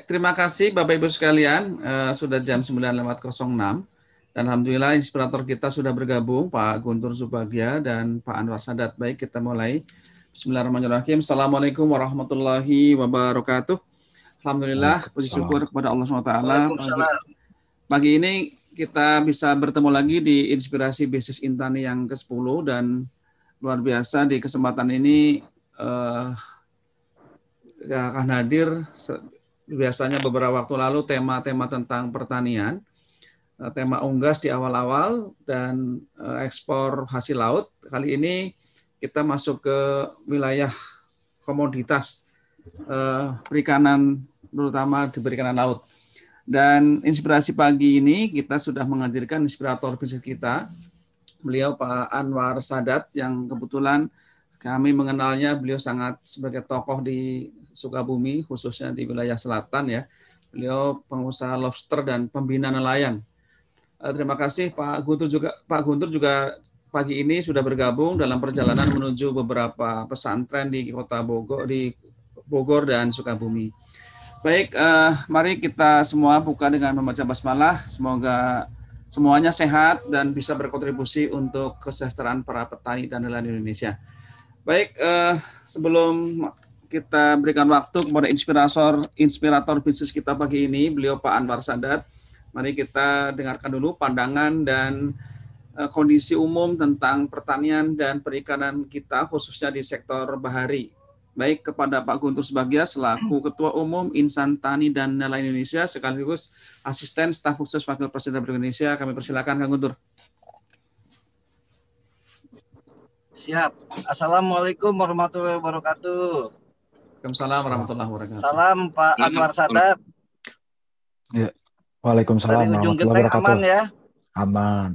Baik, terima kasih Bapak Ibu sekalian. Sudah jam 9.06 dan alhamdulillah inspirator kita sudah bergabung, Pak Guntur Subagja dan Pak Anwar Sadat. Baik, kita mulai. Bismillahirrahmanirrahim. Assalamualaikum warahmatullahi wabarakatuh. Alhamdulillah, puji syukur kepada Allah SWT. Pagi ini kita bisa bertemu lagi di Inspirasi Bisnis Intani yang ke-10 dan luar biasa di kesempatan ini akan hadir biasanya beberapa waktu lalu tema-tema tentang pertanian, tema unggas di awal-awal dan ekspor hasil laut. Kali ini kita masuk ke wilayah komoditas perikanan, terutama di perikanan laut. Dan inspirasi pagi ini kita sudah menghadirkan inspirator bisnis kita, beliau Pak Anwar Sadat, yang kebetulan kami mengenalnya, beliau sangat sebagai tokoh di Sukabumi, khususnya di wilayah selatan ya. Beliau pengusaha lobster dan pembina nelayan. Terima kasih Pak Guntur juga pagi ini sudah bergabung dalam perjalanan menuju beberapa pesantren di kota Bogor dan Sukabumi. Baik, mari kita semua buka dengan membaca basmalah. Semoga semuanya sehat dan bisa berkontribusi untuk kesejahteraan para petani dan nelayan Indonesia. Baik, sebelum kita berikan waktu kepada inspirator bisnis kita pagi ini, beliau Pak Anwar Sadat. Mari kita dengarkan dulu pandangan dan kondisi umum tentang pertanian dan perikanan kita, khususnya di sektor bahari. Baik, kepada Pak Guntur Subagja selaku Ketua Umum Insan Tani dan Nelayan Indonesia sekaligus Asisten Staf Khusus Wakil Presiden Republik Indonesia, kami persilakan Kang Guntur. Siap. Assalamualaikum warahmatullahi wabarakatuh. Waalaikumsalam warahmatullahi wabarakatuh. Salam Pak Anwar Sadat. Ya. Waalaikumsalam warahmatullahi wabarakatuh. Aman ya? Aman.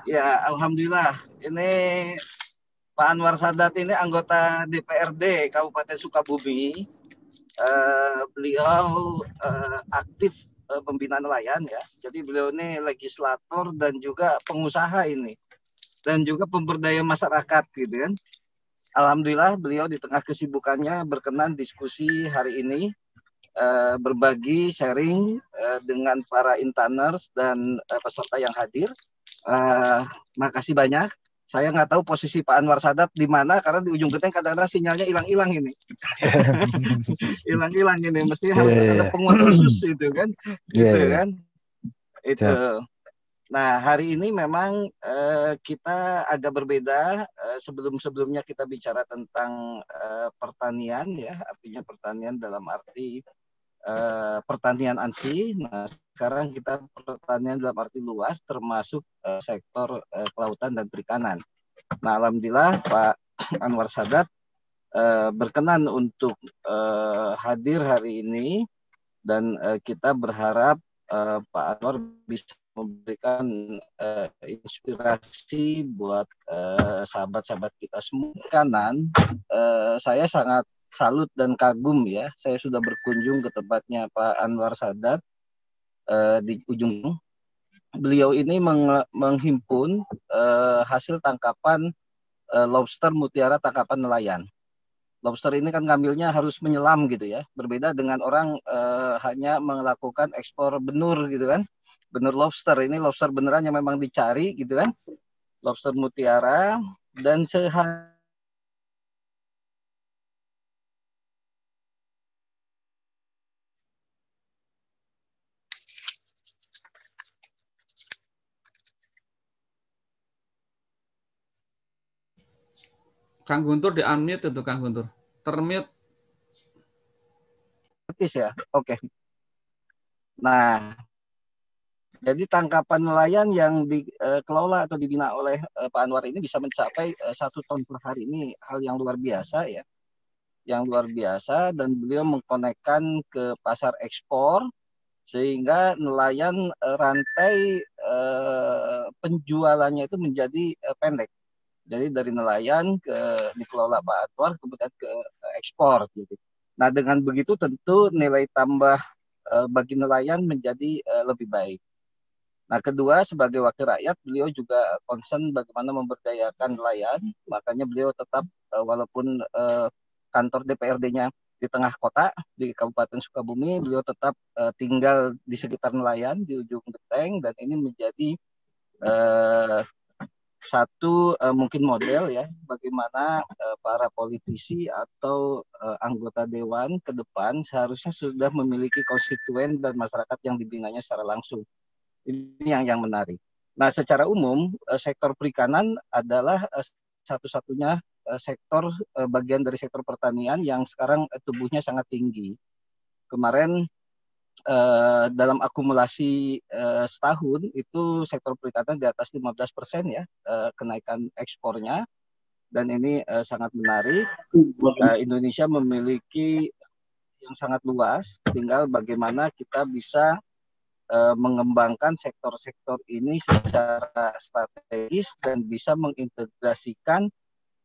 Ya, alhamdulillah. Ini Pak Anwar Sadat ini anggota DPRD Kabupaten Sukabumi. Beliau aktif pembina nelayan ya. Jadi beliau ini legislator dan juga pengusaha ini. Dan juga pemberdaya masyarakat gitu kan. Alhamdulillah beliau di tengah kesibukannya berkenan diskusi hari ini, berbagi sharing dengan para interners dan peserta yang hadir. Makasih banyak. Saya nggak tahu posisi Pak Anwar Sadat di mana karena di ujung genteng kadang-kadang sinyalnya hilang-hilang ini. Hilang-hilang ini, mesti harus ada penguat khusus itu kan. Gitu kan. Itu. Nah, hari ini memang kita agak berbeda. Sebelum-sebelumnya kita bicara tentang pertanian ya, artinya pertanian dalam arti pertanian ANSI. Nah, sekarang kita pertanian dalam arti luas, termasuk sektor kelautan dan perikanan. Nah, alhamdulillah Pak Anwar Sadat berkenan untuk hadir hari ini dan kita berharap Pak Anwar bisa memberikan inspirasi buat sahabat-sahabat kita semua. Kanan, saya sangat salut dan kagum ya. Saya sudah berkunjung ke tempatnya Pak Anwar Sadat di ujung. Beliau ini menghimpun hasil tangkapan lobster mutiara tangkapan nelayan. Lobster ini kan ngambilnya harus menyelam gitu ya. Berbeda dengan orang hanya melakukan ekspor benur gitu kan. Benur lobster, ini lobster beneran yang memang dicari gitu kan. Lobster mutiara dan Kang Guntur di unmute itu Kang Guntur. Termute. Ya. Oke. Nah, jadi tangkapan nelayan yang dikelola atau dibina oleh Pak Anwar ini bisa mencapai 1 ton per hari. Ini hal yang luar biasa ya. Yang luar biasa, dan beliau mengkonekkan ke pasar ekspor sehingga nelayan rantai penjualannya itu menjadi pendek. Jadi dari nelayan dikelola Pak Anwar kemudian ke ekspor gitu. Nah, dengan begitu tentu nilai tambah bagi nelayan menjadi lebih baik. Nah, kedua, sebagai wakil rakyat, beliau juga concern bagaimana memberdayakan nelayan. Makanya beliau tetap, walaupun kantor DPRD-nya di tengah kota di Kabupaten Sukabumi. Beliau tetap tinggal di sekitar nelayan di ujung genteng, dan ini menjadi satu mungkin model ya bagaimana para politisi atau anggota dewan ke depan seharusnya sudah memiliki konstituen dan masyarakat yang dibinanya secara langsung. Ini yang menarik. Nah, secara umum sektor perikanan adalah satu-satunya sektor bagian dari sektor pertanian yang sekarang tumbuhnya sangat tinggi. Kemarin dalam akumulasi setahun itu sektor perikanan di atas 15% ya kenaikan ekspornya, dan ini sangat menarik. Indonesia memiliki yang sangat luas, tinggal bagaimana kita bisa mengembangkan sektor-sektor ini secara strategis dan bisa mengintegrasikan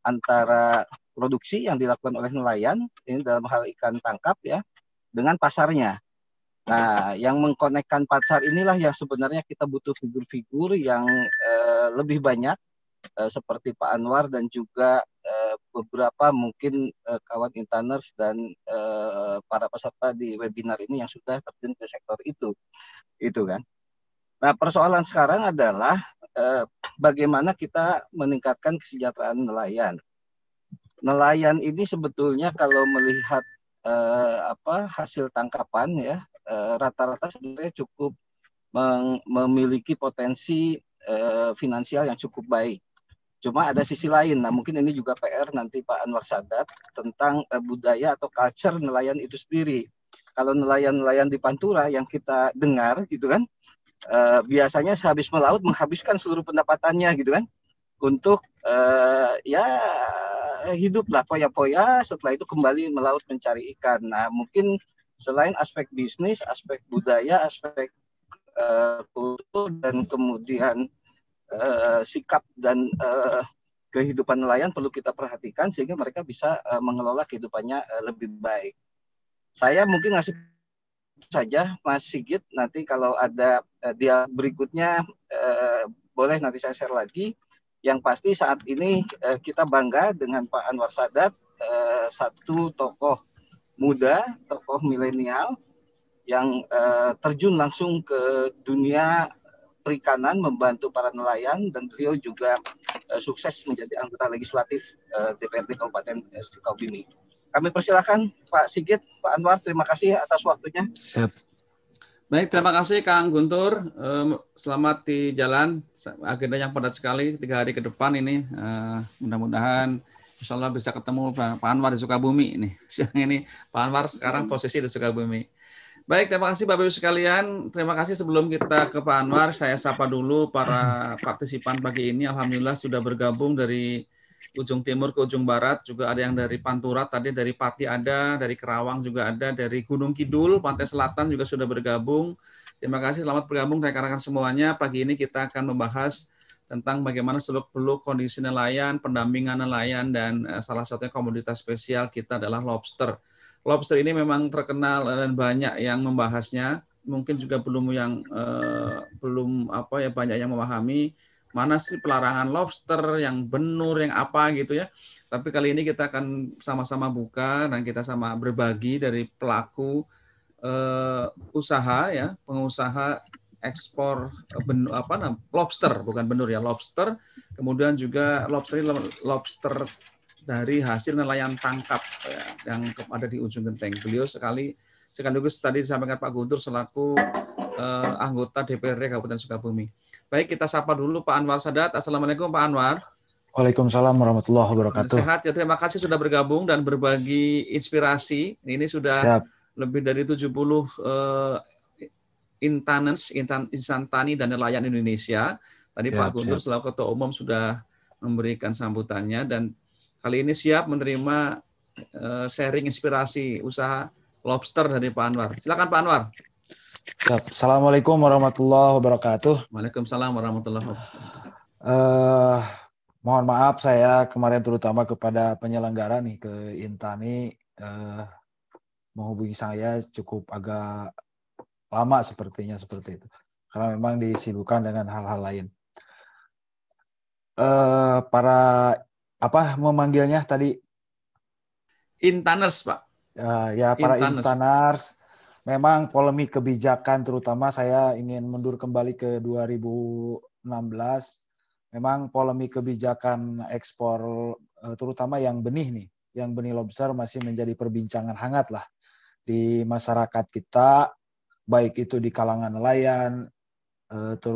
antara produksi yang dilakukan oleh nelayan ini dalam hal ikan tangkap ya dengan pasarnya. Nah, yang mengkonekkan pasar inilah yang sebenarnya kita butuh figur-figur yang lebih banyak seperti Pak Anwar dan juga beberapa mungkin kawan Intaners dan para peserta di webinar ini yang sudah terjun ke sektor itu kan. Nah, persoalan sekarang adalah bagaimana kita meningkatkan kesejahteraan nelayan. Nelayan ini sebetulnya kalau melihat hasil tangkapan ya rata-rata sebenarnya cukup memiliki potensi finansial yang cukup baik. Cuma ada sisi lain. Nah, mungkin ini juga PR nanti Pak Anwar Sadat tentang budaya atau culture nelayan itu sendiri. Kalau nelayan-nelayan di Pantura yang kita dengar gitu kan, biasanya sehabis melaut menghabiskan seluruh pendapatannya gitu kan untuk ya hiduplah poya-poya, setelah itu kembali melaut mencari ikan. Nah, mungkin selain aspek bisnis, aspek budaya, aspek kultur dan kemudian sikap dan kehidupan nelayan perlu kita perhatikan sehingga mereka bisa mengelola kehidupannya lebih baik. Saya mungkin ngasih saja Mas Sigit, nanti kalau ada dia berikutnya boleh nanti saya share lagi. Yang pasti saat ini kita bangga dengan Pak Anwar Sadat, satu tokoh muda, tokoh milenial yang terjun langsung ke dunia perikanan membantu para nelayan, dan beliau juga sukses menjadi anggota legislatif DPRD Kabupaten Sukabumi. Kami persilakan Pak Sigit, Pak Anwar, terima kasih atas waktunya. Siap. Baik, terima kasih Kang Guntur. Selamat di jalan. Agenda yang padat sekali 3 hari ke depan ini. Mudah-mudahan insya Allah bisa ketemu Pak Anwar di Sukabumi ini. Siang ini Pak Anwar sekarang posisi di Sukabumi. Baik, terima kasih Bapak Ibu sekalian. Terima kasih. Sebelum kita ke Pak Anwar, saya sapa dulu para partisipan pagi ini. Alhamdulillah sudah bergabung dari ujung timur ke ujung barat, juga ada yang dari Pantura, tadi dari Pati ada, dari Kerawang juga ada, dari Gunung Kidul, Pantai Selatan juga sudah bergabung. Terima kasih, selamat bergabung rekan-rekan semuanya. Pagi ini kita akan membahas tentang bagaimana seluk-beluk kondisi nelayan, pendampingan nelayan, dan salah satunya komoditas spesial kita adalah lobster. Lobster ini memang terkenal dan banyak yang membahasnya, mungkin juga belum banyak yang memahami mana sih pelarangan lobster, yang benur, yang apa gitu ya. Tapi kali ini kita akan sama-sama buka dan kita sama berbagi dari pelaku usaha ya, pengusaha ekspor lobster, bukan benur ya, lobster. Kemudian juga lobster dari hasil nelayan tangkap ya, yang ada di ujung genteng. Beliau sekaligus tadi disampaikan Pak Guntur selaku anggota DPRD Kabupaten Sukabumi. Baik, kita sapa dulu Pak Anwar Sadat. Assalamualaikum Pak Anwar. Waalaikumsalam warahmatullahi wabarakatuh. Sehat ya, terima kasih sudah bergabung dan berbagi inspirasi. Ini sudah lebih dari 70 insan tani dan nelayan Indonesia. Tadi Pak Guntur selaku Ketua Umum sudah memberikan sambutannya, dan kali ini siap menerima sharing inspirasi usaha lobster dari Pak Anwar. Silakan Pak Anwar. Assalamualaikum warahmatullahi wabarakatuh. Waalaikumsalam warahmatullahi wabarakatuh. Mohon maaf saya kemarin terutama kepada penyelenggara nih ke Intani menghubungi saya cukup agak lama sepertinya seperti itu. Karena memang disibukkan dengan hal-hal lain. Memanggilnya tadi? Intaners, Pak. Ya para Intaners. instaners, memang polemik kebijakan, terutama saya ingin mundur kembali ke 2016. Memang polemik kebijakan ekspor, terutama yang benih nih, yang benih lobster masih menjadi perbincangan hangat lah di masyarakat kita, baik itu di kalangan nelayan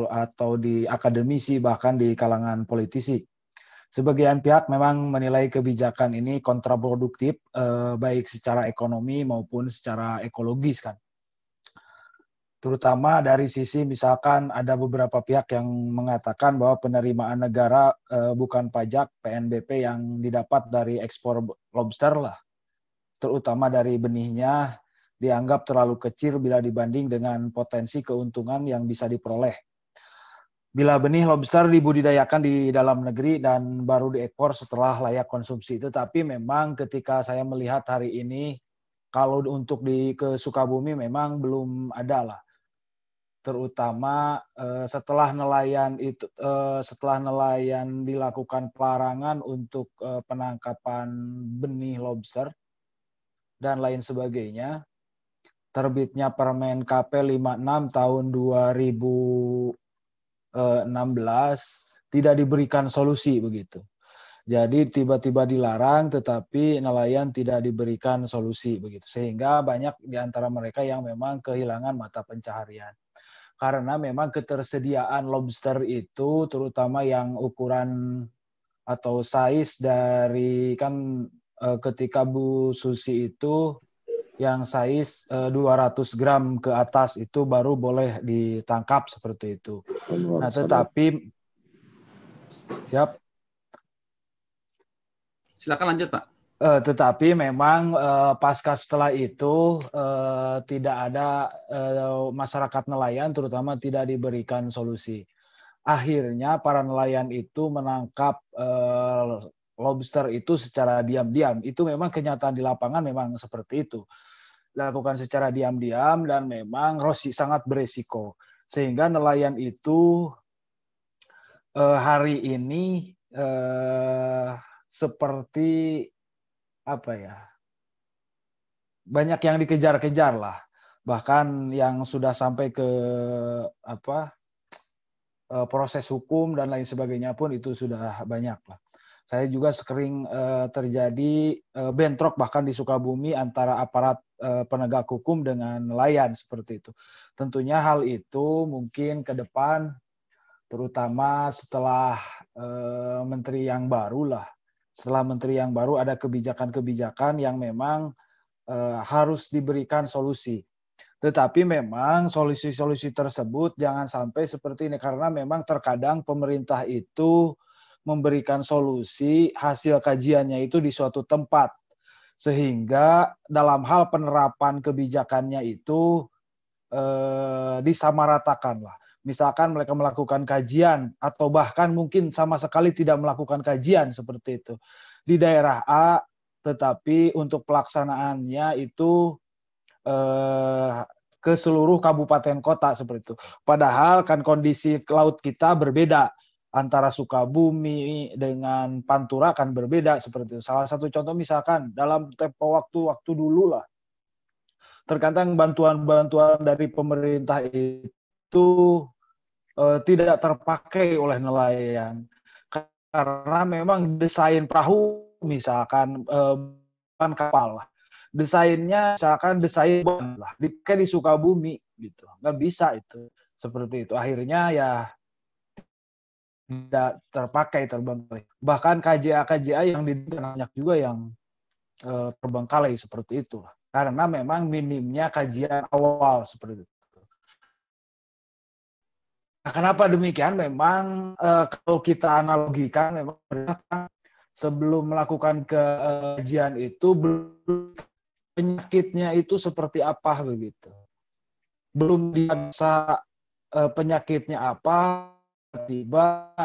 atau di akademisi, bahkan di kalangan politisi. Sebagian pihak memang menilai kebijakan ini kontraproduktif, baik secara ekonomi maupun secara ekologis kan. Terutama dari sisi misalkan ada beberapa pihak yang mengatakan bahwa penerimaan negara bukan pajak PNBP yang didapat dari ekspor lobster lah, terutama dari benihnya, dianggap terlalu kecil bila dibanding dengan potensi keuntungan yang bisa diperoleh bila benih lobster dibudidayakan di dalam negeri dan baru diekspor setelah layak konsumsi. Tetapi memang ketika saya melihat hari ini, kalau untuk ke Sukabumi memang belum ada lah. Terutama setelah nelayan dilakukan pelarangan untuk penangkapan benih lobster dan lain sebagainya, terbitnya Permen KP 56 tahun 2016 tidak diberikan solusi begitu. Jadi tiba-tiba dilarang tetapi nelayan tidak diberikan solusi begitu. Sehingga banyak di antara mereka yang memang kehilangan mata pencaharian. Karena memang ketersediaan lobster itu terutama yang ukuran atau size dari kan ketika Bu Susi itu yang size 200 gram ke atas itu baru boleh ditangkap seperti itu. Nah, tetapi Silakan lanjut, Pak. Tetapi memang pasca setelah itu tidak ada masyarakat nelayan terutama tidak diberikan solusi. Akhirnya para nelayan itu menangkap lobster itu secara diam-diam. Itu memang kenyataan di lapangan memang seperti itu. Dilakukan secara diam-diam dan memang sangat beresiko. Sehingga nelayan itu hari ini seperti apa ya, banyak yang dikejar-kejar lah, bahkan yang sudah sampai ke proses hukum dan lain sebagainya pun itu sudah banyak lah. Saya juga sering terjadi bentrok bahkan di Sukabumi antara aparat penegak hukum dengan nelayan seperti itu. Tentunya hal itu mungkin ke depan, terutama setelah menteri yang baru lah. Setelah menteri yang baru ada kebijakan-kebijakan yang memang harus diberikan solusi. Tetapi memang solusi-solusi tersebut jangan sampai seperti ini karena memang terkadang pemerintah itu memberikan solusi hasil kajiannya itu di suatu tempat sehingga dalam hal penerapan kebijakannya itu disamaratakan lah. Misalkan mereka melakukan kajian atau bahkan mungkin sama sekali tidak melakukan kajian seperti itu di daerah A, tetapi untuk pelaksanaannya itu ke seluruh kabupaten kota seperti itu. Padahal kan kondisi laut kita berbeda antara Sukabumi dengan Pantura kan berbeda seperti itu. Salah satu contoh misalkan dalam tempo waktu dulu lah, terkadang bantuan-bantuan dari pemerintah itu tidak terpakai oleh nelayan karena memang desain perahu misalkan ban kapal lah, desainnya misalkan desain ban lah dipakai di Sukabumi gitu, nggak bisa itu seperti itu. Akhirnya ya tidak terpakai, terbengkalai. Bahkan KJA yang banyak juga yang terbengkalai seperti itu karena memang minimnya kajian awal seperti itu. Nah, kenapa demikian? Memang kalau kita analogikan, memang sebelum melakukan kajian itu penyakitnya itu seperti apa begitu. Belum bisa penyakitnya apa, tiba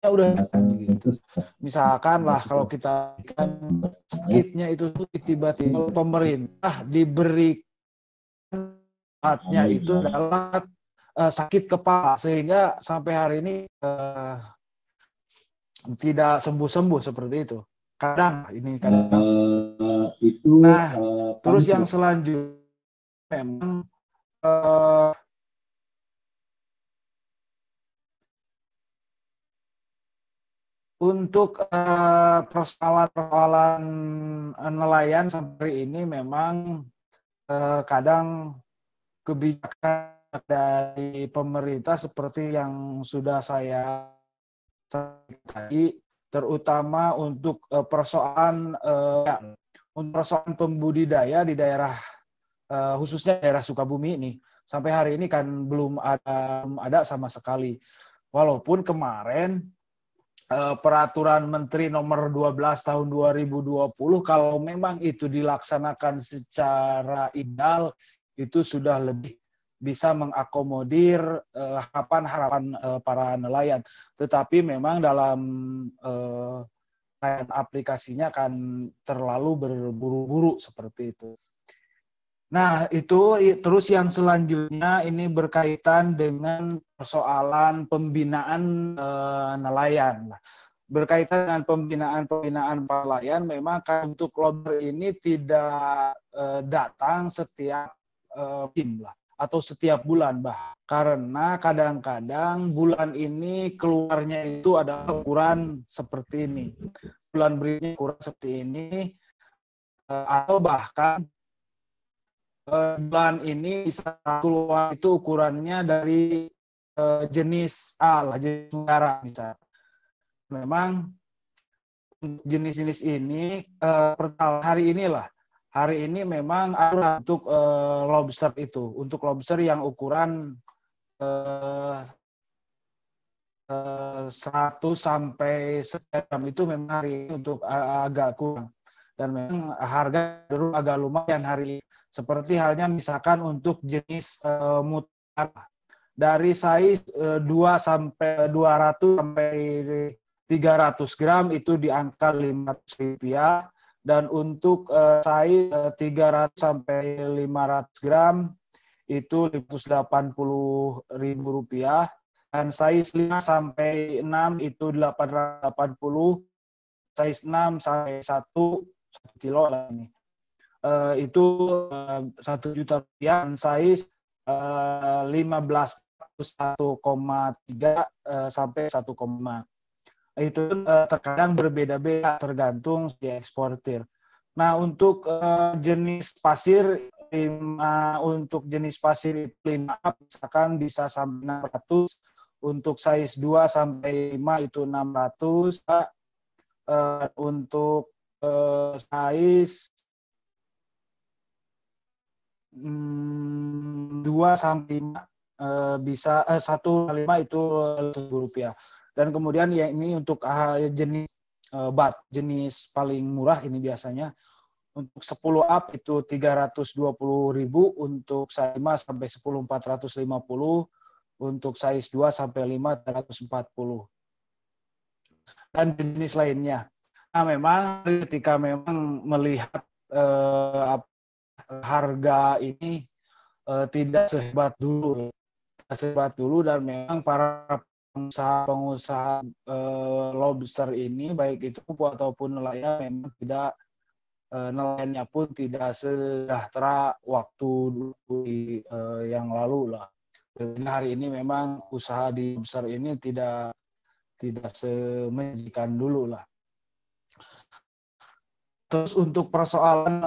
udah gitu. Misalkan lah kalau kita kan sakitnya itu tiba-tiba pemerintah diberi itu adalah sakit kepala sehingga sampai hari ini tidak sembuh-sembuh seperti itu. kadang ini kadang. Nah, terus yang selanjutnya memang untuk persoalan nelayan sampai ini memang kadang kebijakan dari pemerintah seperti yang sudah saya tadi, terutama untuk persoalan pembudidaya di daerah khususnya daerah Sukabumi ini sampai hari ini kan belum ada sama sekali. Walaupun kemarin peraturan Menteri nomor 12 tahun 2020 kalau memang itu dilaksanakan secara ideal itu sudah lebih bisa mengakomodir harapan-harapan para nelayan. Tetapi memang dalam aplikasinya kan terlalu berburu-buru seperti itu. Nah, itu terus yang selanjutnya ini berkaitan dengan persoalan pembinaan nelayan. Berkaitan dengan pembinaan nelayan, memang untuk lobster ini tidak datang setiap musim lah atau setiap bulan, karena kadang-kadang bulan ini keluarnya itu adalah ukuran seperti ini, bulan berikutnya ukuran seperti ini, atau bahkan bulan ini bisa keluar itu ukurannya dari jenis A lah, jenis negara misalnya. Memang jenis-jenis ini hari ini memang ada untuk lobster itu, untuk lobster yang ukuran 100 sampai sekian itu memang hari ini untuk agak kurang, dan memang harga agak lumayan hari ini. Seperti halnya misalkan untuk jenis mutiara dari size 200 sampai 300 gram itu di angka Rp500, dan untuk size 300 sampai 500 gram itu Rp580.000, dan size 5 sampai 6 itu 880, size 6 sampai 1 kilo lah ini. Itu Rp1.000.000, dan size 15 1,3 sampai 1, itu terkadang berbeda-beda tergantung si eksportir. Nah, untuk jenis pasir, untuk jenis pasir itu 5 misalkan bisa sampai 600, untuk size 2 sampai 5 itu 600, untuk size 2 sampai 5 bisa 1,5 itu Rp1.000. Dan kemudian ya ini untuk jenis jenis paling murah ini biasanya untuk 10 up itu Rp320.000, untuk size 5 sampai 10 Rp450, untuk size 2 sampai 5 Rp340. Dan jenis lainnya. Nah, memang ketika memang melihat harga ini tidak sehebat dulu, dan memang para pengusaha lobster ini baik itu ataupun nelayan memang tidak nelayannya pun tidak sejahtera waktu yang lalu lah. Jadi hari ini memang usaha di lobster ini tidak semenjikan dulu lah. Terus untuk persoalan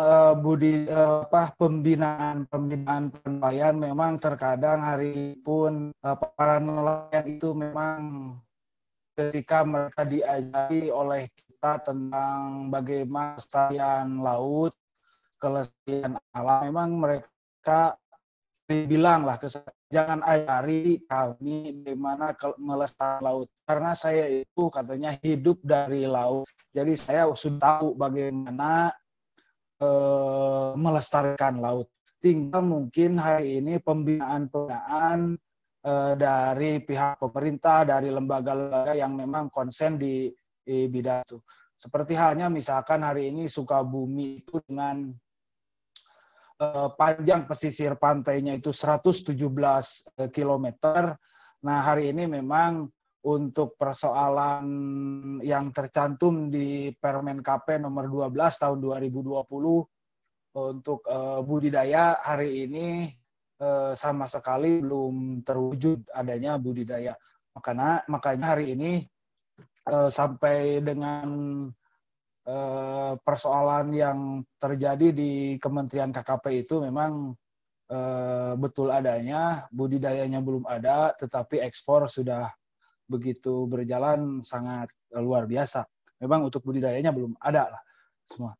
pembinaan nelayan, memang terkadang hari pun para nelayan itu memang ketika mereka diajari oleh kita tentang bagaimana kelestarian laut, kelestarian alam, memang mereka dibilang lah, jangan ajari kami bagaimana melestarikan laut, karena saya itu katanya hidup dari laut. Jadi saya sudah tahu bagaimana melestarikan laut. Tinggal mungkin hari ini pembinaan dari pihak pemerintah, dari lembaga-lembaga yang memang konsen di bidang itu. Seperti halnya misalkan hari ini Sukabumi itu dengan panjang pesisir pantainya itu 117 km. Nah, hari ini memang untuk persoalan yang tercantum di Permen KP nomor 12 tahun 2020 untuk budidaya hari ini sama sekali belum terwujud adanya budidaya. Makanya hari ini sampai dengan persoalan yang terjadi di Kementerian KKP itu memang betul adanya, budidayanya belum ada, tetapi ekspor sudah begitu berjalan sangat luar biasa. Memang untuk budidayanya belum ada lah semua.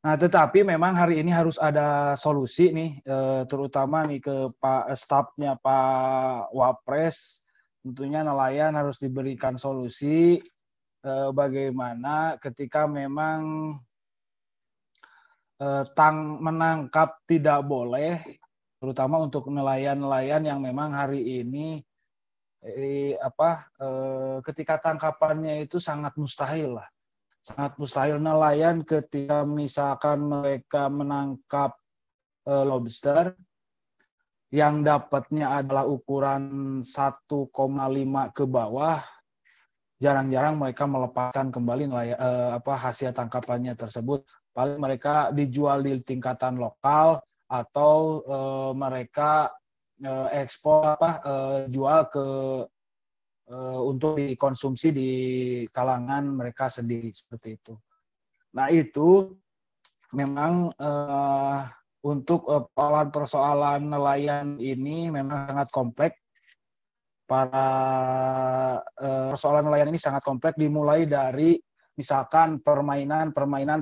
Nah, tetapi memang hari ini harus ada solusi nih, terutama nih ke stafnya Pak Wapres. Tentunya nelayan harus diberikan solusi bagaimana ketika memang menangkap tidak boleh, terutama untuk nelayan-nelayan yang memang hari ini ketika tangkapannya itu sangat mustahil lah. Sangat mustahil nelayan ketika misalkan mereka menangkap lobster yang dapatnya adalah ukuran 1,5 ke bawah, jarang-jarang mereka melepaskan kembali hasil tangkapannya tersebut. Paling mereka dijual di tingkatan lokal atau mereka ekspor jual ke untuk dikonsumsi di kalangan mereka sendiri seperti itu. Nah itu memang untuk persoalan nelayan ini memang sangat kompleks. Persoalan nelayan ini sangat kompleks, dimulai dari misalkan permainan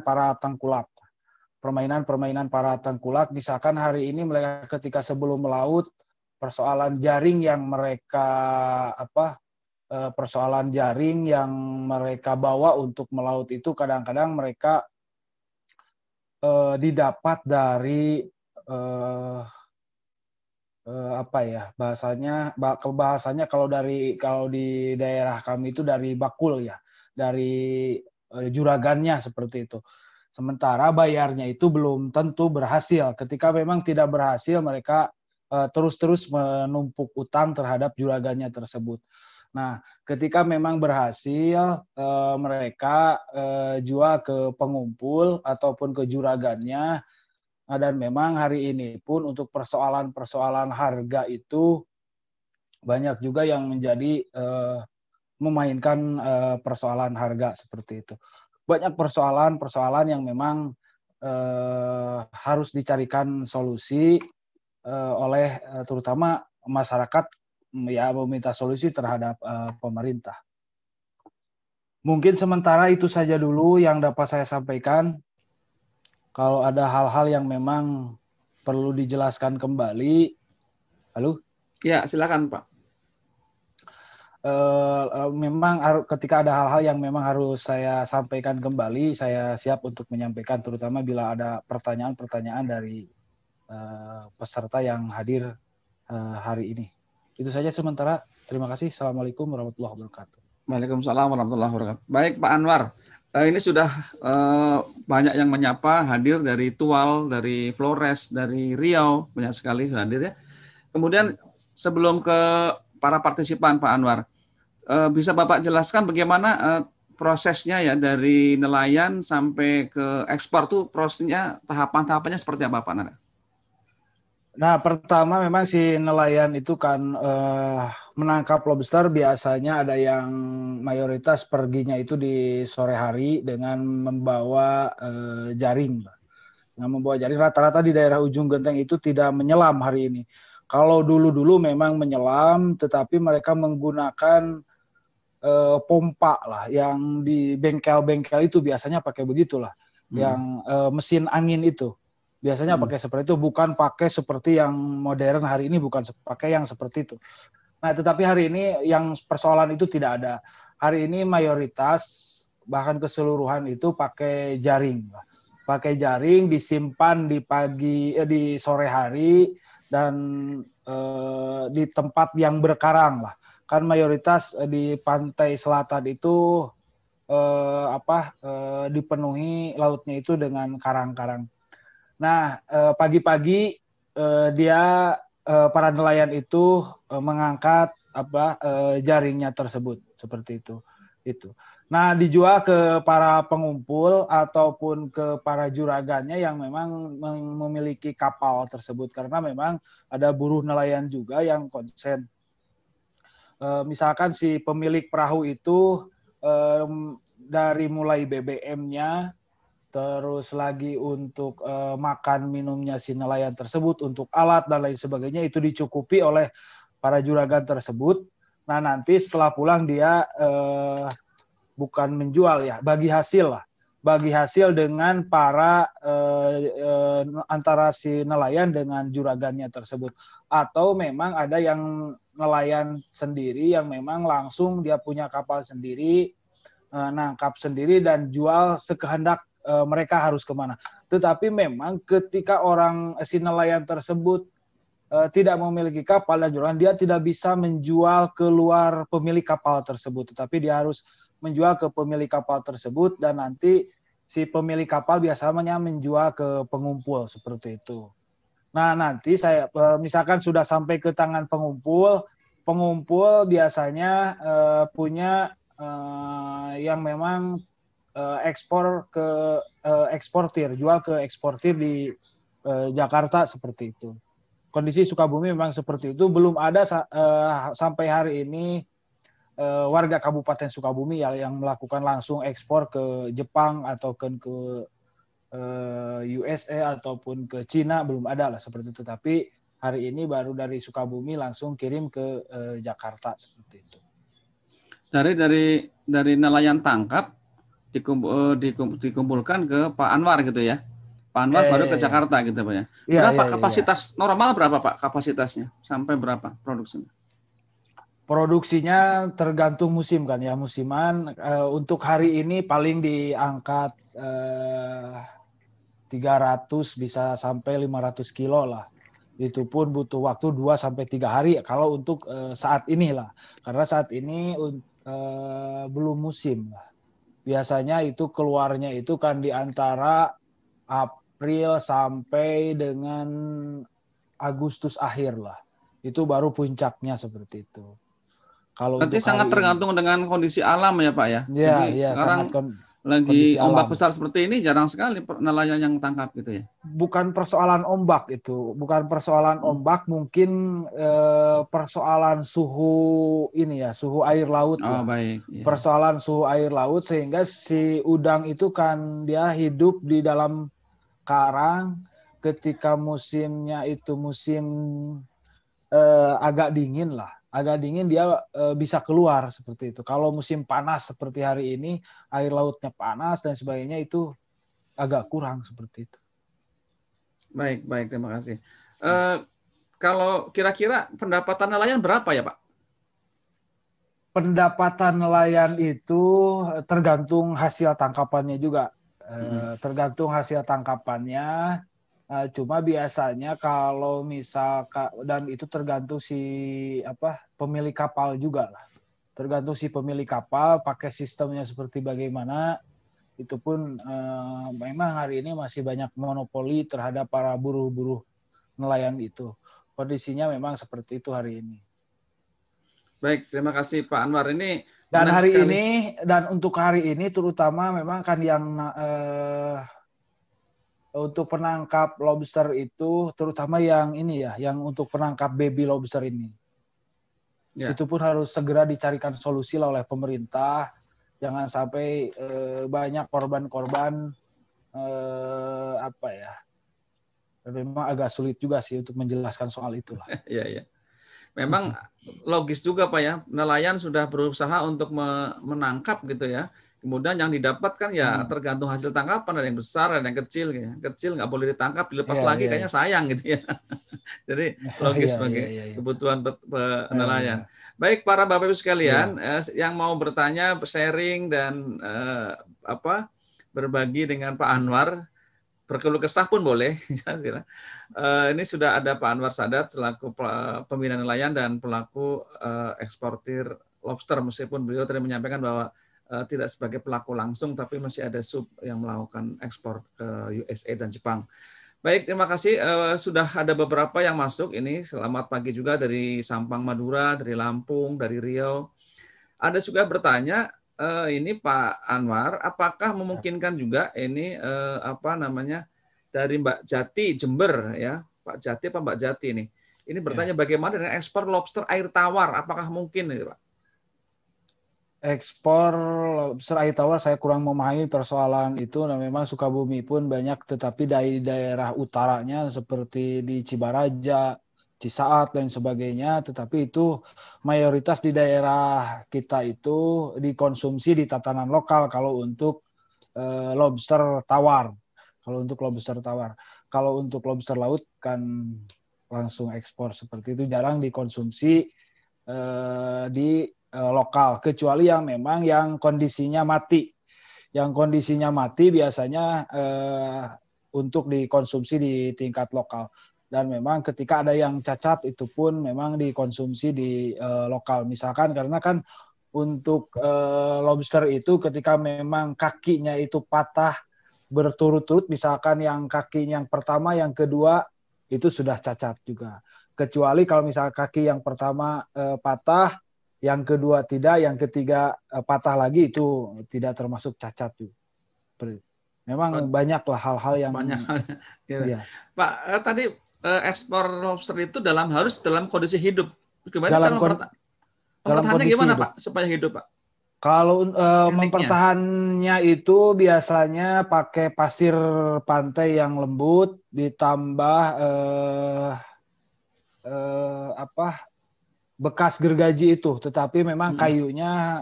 para tengkulak. Permainan para tengkulak, misalkan hari ini mereka ketika sebelum melaut, persoalan jaring yang mereka bawa untuk melaut itu kadang-kadang mereka didapat dari bahasanya kalau di daerah kami itu dari bakul ya, dari juragannya seperti itu. Sementara bayarnya itu belum tentu berhasil. Ketika memang tidak berhasil, mereka terus-terus menumpuk utang terhadap juragannya tersebut. Nah, ketika memang berhasil, mereka jual ke pengumpul ataupun ke juragannya. Dan memang hari ini pun untuk persoalan harga itu banyak juga yang menjadi memainkan persoalan harga seperti itu. Banyak persoalan yang memang harus dicarikan solusi oleh terutama masyarakat, ya meminta solusi terhadap pemerintah. Mungkin sementara itu saja dulu yang dapat saya sampaikan. Kalau ada hal-hal yang memang perlu dijelaskan kembali, halo? Ya, silakan Pak. Memang ketika ada hal-hal yang memang harus saya sampaikan kembali, saya siap untuk menyampaikan, terutama bila ada pertanyaan-pertanyaan dari peserta yang hadir hari ini. Itu saja sementara. Terima kasih. Assalamualaikum warahmatullahi wabarakatuh. Waalaikumsalam warahmatullahi wabarakatuh. Baik Pak Anwar, ini sudah banyak yang menyapa, hadir dari Tual, dari Flores, dari Riau, banyak sekali hadir ya. Kemudian sebelum ke para partisipan Pak Anwar, bisa Bapak jelaskan bagaimana prosesnya ya dari nelayan sampai ke ekspor tuh prosesnya, tahapan-tahapannya seperti apa Pak Anwar? Nah, pertama memang si nelayan itu kan menangkap lobster biasanya ada yang mayoritas perginya itu di sore hari dengan membawa jaring. Dengan membawa jaring, rata-rata di daerah ujung genteng itu tidak menyelam hari ini. Kalau dulu-dulu memang menyelam, tetapi mereka menggunakan pompa lah, yang di bengkel-bengkel itu biasanya pakai begitulah, yang mesin angin itu. Biasanya pakai seperti itu, bukan pakai seperti yang modern hari ini, bukan pakai yang seperti itu. Nah, tetapi hari ini yang persoalan itu tidak ada. Hari ini mayoritas, bahkan keseluruhan itu pakai jaring. Pakai jaring, disimpan di sore hari, dan di tempat yang berkarang lah. Kan mayoritas di pantai selatan itu dipenuhi lautnya itu dengan karang-karang. Nah, pagi-pagi para nelayan itu mengangkat jaringnya tersebut seperti itu. Nah, dijual ke para pengumpul ataupun ke para juragannya yang memang memiliki kapal tersebut, karena memang ada buruh nelayan juga yang konsen. Misalkan si pemilik perahu itu dari mulai BBM-nya, terus lagi untuk makan minumnya si nelayan tersebut, untuk alat dan lain sebagainya, itu dicukupi oleh para juragan tersebut. Nah, nanti setelah pulang dia bukan menjual ya, bagi hasil dengan para antara si nelayan dengan juragannya tersebut. Atau memang ada yang nelayan sendiri yang memang langsung dia punya kapal sendiri, nangkap sendiri dan jual sekehendak mereka harus kemana. Tetapi memang ketika si nelayan tersebut tidak memiliki kapal dan jualan, dia tidak bisa menjual keluar pemilik kapal tersebut, tetapi dia harus menjual ke pemilik kapal tersebut, dan nanti si pemilik kapal biasanya menjual ke pengumpul seperti itu. Nah, nanti saya misalkan sudah sampai ke tangan pengumpul biasanya punya yang memang eksportir, jual ke eksportir di Jakarta seperti itu. Kondisi Sukabumi memang seperti itu. Belum ada sampai hari ini warga Kabupaten Sukabumi yang melakukan langsung ekspor ke Jepang atau ke USA ataupun ke Cina, belum ada lah seperti itu. Tapi hari ini baru dari Sukabumi langsung kirim ke Jakarta seperti itu. Dari nelayan tangkap dikumpulkan ke Pak Anwar gitu ya. Pak Anwar baru ke Jakarta gitu Pak ya. Berapa kapasitas normal, berapa Pak kapasitasnya? Sampai berapa produksinya? Produksinya tergantung musim kan ya, musiman. Untuk hari ini paling diangkat 300 bisa sampai 500 kilo lah. Itu pun butuh waktu 2-3 hari kalau untuk saat ini lah. Karena saat ini belum musim lah. Biasanya itu keluarnya itu kan di antara April sampai dengan Agustus akhir lah. Itu baru puncaknya seperti itu. Kalau berarti sangat tergantung dengan kondisi alam ya Pak ya. Ya, jadi ya, sekarang lagi ombak besar seperti ini jarang sekali nelayan yang tangkap gitu ya. Bukan persoalan ombak itu, bukan persoalan ombak, mungkin persoalan suhu ini ya, suhu air laut lah. Baik. Ya. Persoalan suhu air laut sehingga si udang itu kan dia hidup di dalam karang. Ketika musimnya itu musim agak dingin lah. Agak dingin dia bisa keluar seperti itu. Kalau musim panas seperti hari ini, air lautnya panas dan sebagainya, itu agak kurang seperti itu. Baik, terima kasih. Kalau kira-kira pendapatan nelayan berapa ya Pak? Pendapatan nelayan itu tergantung hasil tangkapannya juga. Tergantung hasil tangkapannya. Cuma biasanya kalau misalkan, dan itu tergantung si pemilik kapal juga lah. Tergantung si pemilik kapal pakai sistemnya seperti bagaimana. Itu pun memang hari ini masih banyak monopoli terhadap para buruh-buruh nelayan itu. Kondisinya memang seperti itu hari ini. Baik, terima kasih Pak Anwar. Ini dan hari sekali. Dan untuk hari ini terutama memang kan yang untuk penangkap lobster itu, terutama yang ini ya, yang untuk penangkap baby lobster ini. Ya. Itu pun harus segera dicarikan solusi oleh pemerintah. Jangan sampai banyak korban-korban memang agak sulit juga sih untuk menjelaskan soal itulah. Iya. Memang logis juga Pak ya, nelayan sudah berusaha untuk menangkap gitu ya. Kemudian yang didapatkan ya tergantung hasil tangkapan, ada yang besar, ada yang kecil. Kecil nggak boleh ditangkap, dilepas lagi kayaknya sayang gitu ya. Jadi logis sebagai kebutuhan nelayan. Baik para Bapak Ibu sekalian, yang mau bertanya, sharing dan berbagi dengan Pak Anwar, berkeluh kesah pun boleh. Ini sudah ada Pak Anwar Sadat selaku pembina nelayan dan pelaku eksportir lobster, meskipun beliau tadi menyampaikan bahwa tidak sebagai pelaku langsung, tapi masih ada sub yang melakukan ekspor ke USA dan Jepang. Baik, terima kasih. Sudah ada beberapa yang masuk ini. Selamat pagi juga dari Sampang Madura, dari Lampung, dari Riau. Ada juga bertanya, ini Pak Anwar, apakah memungkinkan juga ini apa namanya dari Mbak Jati Jember ya, Pak Jati apa Mbak Jati ini? Ini bertanya bagaimana dengan ekspor lobster air tawar? Apakah mungkin ini, Pak? Ekspor lobster air tawar saya kurang memahami persoalan itu. Nah, memang Sukabumi pun banyak, tetapi dari daerah utaranya seperti di Cibaraja, Cisaat dan sebagainya. Tetapi itu mayoritas di daerah kita itu dikonsumsi di tatanan lokal kalau untuk lobster tawar. Kalau untuk lobster tawar, kalau untuk lobster laut kan langsung ekspor seperti itu, jarang dikonsumsi di lokal, kecuali yang memang yang kondisinya mati. Yang kondisinya mati biasanya untuk dikonsumsi di tingkat lokal. Dan memang ketika ada yang cacat itu pun memang dikonsumsi di lokal. Misalkan karena kan untuk lobster itu ketika memang kakinya itu patah berturut-turut, misalkan yang kakinya yang pertama, yang kedua itu sudah cacat juga. Kecuali kalau misalnya kaki yang pertama patah, yang kedua tidak, yang ketiga patah lagi, itu tidak termasuk cacat tuh. Memang banyaklah hal-hal yang banyak. Ya. Pak, tadi ekspor lobster itu harus dalam kondisi hidup. Gimana dalam cara mempertahankannya gimana hidup, Pak supaya hidup, Pak? Kalau mempertahannya itu biasanya pakai pasir pantai yang lembut ditambah bekas gergaji itu, tetapi memang kayunya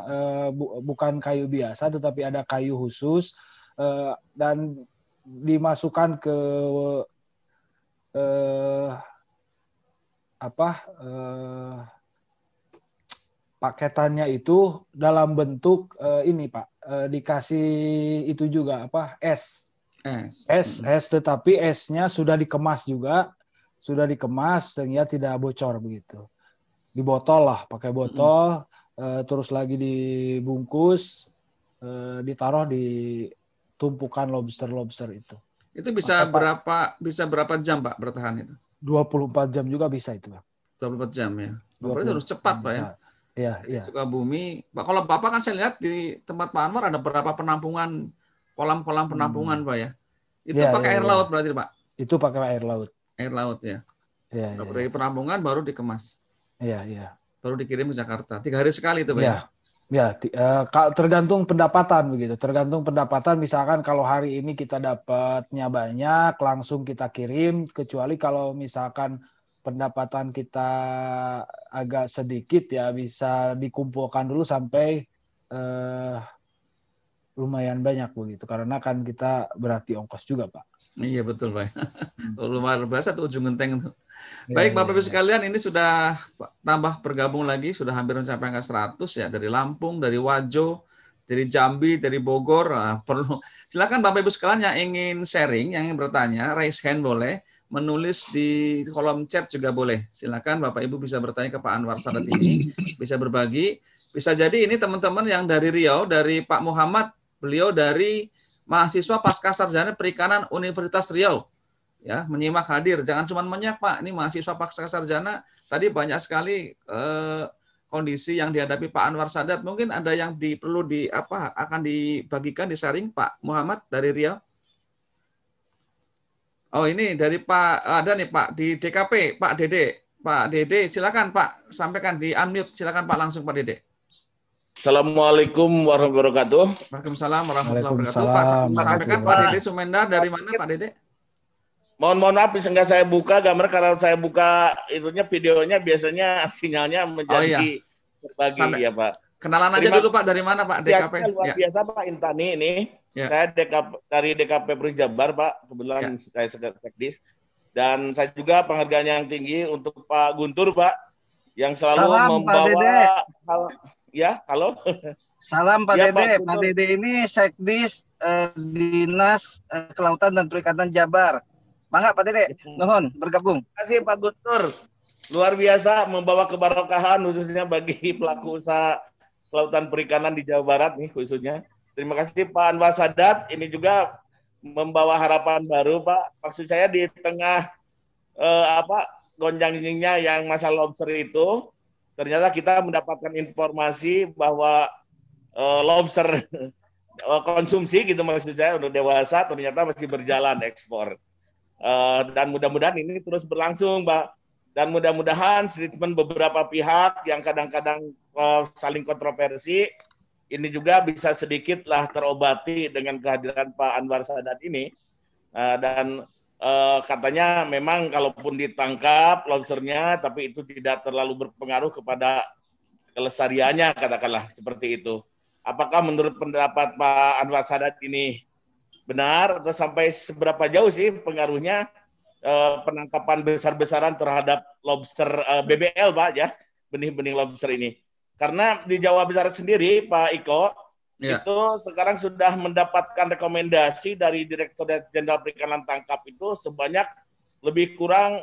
bukan kayu biasa, tetapi ada kayu khusus dan dimasukkan ke paketannya itu dalam bentuk ini Pak, dikasih itu juga es, tetapi esnya sudah dikemas juga, sehingga tidak bocor begitu. Di botol lah, pakai botol, terus lagi dibungkus, ditaruh di tumpukan lobster itu. Itu bisa berapa jam Pak bertahan itu? 24 jam juga bisa itu Pak. 24 jam ya. Berarti harus cepat Pak ya. Iya. Sukabumi. Pak, kalau Bapak kan saya lihat di tempat Pak Anwar ada beberapa penampungan, kolam-kolam penampungan Pak ya. Itu pakai air laut berarti Pak? Itu pakai air laut. Air laut ya. Iya. Dari penampungan baru dikemas. Iya. Baru dikirim ke Jakarta. 3 hari sekali itu Pak ya? Ya, tergantung pendapatan begitu. Tergantung pendapatan, misalkan kalau hari ini kita dapatnya banyak, langsung kita kirim. Kecuali kalau misalkan pendapatan kita agak sedikit, ya bisa dikumpulkan dulu sampai lumayan banyak begitu. Karena kan kita berarti ongkos juga Pak. Iya betul Pak. Lumayan biasa tuh ujung genteng tuh. Baik Bapak Ibu sekalian, ini sudah tambah bergabung lagi, sudah hampir mencapai angka 100 ya, dari Lampung, dari Wajo, dari Jambi, dari Bogor. Perlu silakan Bapak Ibu sekalian yang ingin sharing, yang ingin bertanya, raise hand boleh, menulis di kolom chat juga boleh. Silakan Bapak Ibu bisa bertanya ke Pak Anwar Sadat ini, bisa berbagi. Bisa jadi ini teman-teman yang dari Riau, dari Pak Muhammad, beliau dari mahasiswa Pasca Sarjana Perikanan Universitas Riau. Ya, menyimak hadir, jangan cuma menyimak Pak, ini mahasiswa Pasca Sarjana, tadi banyak sekali kondisi yang dihadapi Pak Anwar Sadat, mungkin ada yang akan dibagikan, di-sharing Pak Muhammad dari Riau. Oh ini dari Pak, ada nih Pak di DKP, Pak Dede, silakan Pak, sampaikan di unmute, silakan Pak langsung Pak Dede. Assalamualaikum warahmatullahi wabarakatuh. Waalaikumsalam warahmatullahi wabarakatuh. Pak, sampaikan Pak Dede Sumendar, dari mana Pak Dede? Mohon maaf bisa nggak saya buka gambar, karena saya buka itunya videonya biasanya sinyalnya menjadi berbagi ya Pak. Kenalan aja dulu Pak, dari mana Pak DKP? Luar biasa Pak Intani ini. Ya. Saya dari DKP Jabar Pak, kebetulan saya teknis. Dan saya juga penghargaan yang tinggi untuk Pak Guntur Pak, yang selalu membawa halo. Salam Pak Dede. Pak Dede ini Sekdis Dinas Kelautan dan Perikanan Jabar. Mangga Pak Dede, mohon bergabung. Terima kasih Pak Guntur. Luar biasa membawa keberkahan khususnya bagi pelaku usaha kelautan perikanan di Jawa Barat nih khususnya. Terima kasih Pak Anwar Sadat. Ini juga membawa harapan baru, Pak. Maksud saya di tengah gonjang-ganjingnya yang masalah lobster itu, ternyata kita mendapatkan informasi bahwa lobster konsumsi gitu maksud saya untuk dewasa ternyata masih berjalan ekspor. Dan mudah-mudahan ini terus berlangsung, Pak. Dan mudah-mudahan statement beberapa pihak yang kadang-kadang saling kontroversi ini juga bisa sedikitlah terobati dengan kehadiran Pak Anwar Sadat ini. Dan katanya memang kalaupun ditangkap lobsternya, tapi itu tidak terlalu berpengaruh kepada kelestariannya, katakanlah seperti itu. Apakah menurut pendapat Pak Anwar Sadat ini benar atau sampai seberapa jauh sih pengaruhnya penangkapan besar-besaran terhadap lobster BBL, Pak, ya, benih-benih lobster ini? Karena di Jawa Barat sendiri, Pak Iko, itu sekarang sudah mendapatkan rekomendasi dari Direktorat Jenderal Perikanan Tangkap itu sebanyak lebih kurang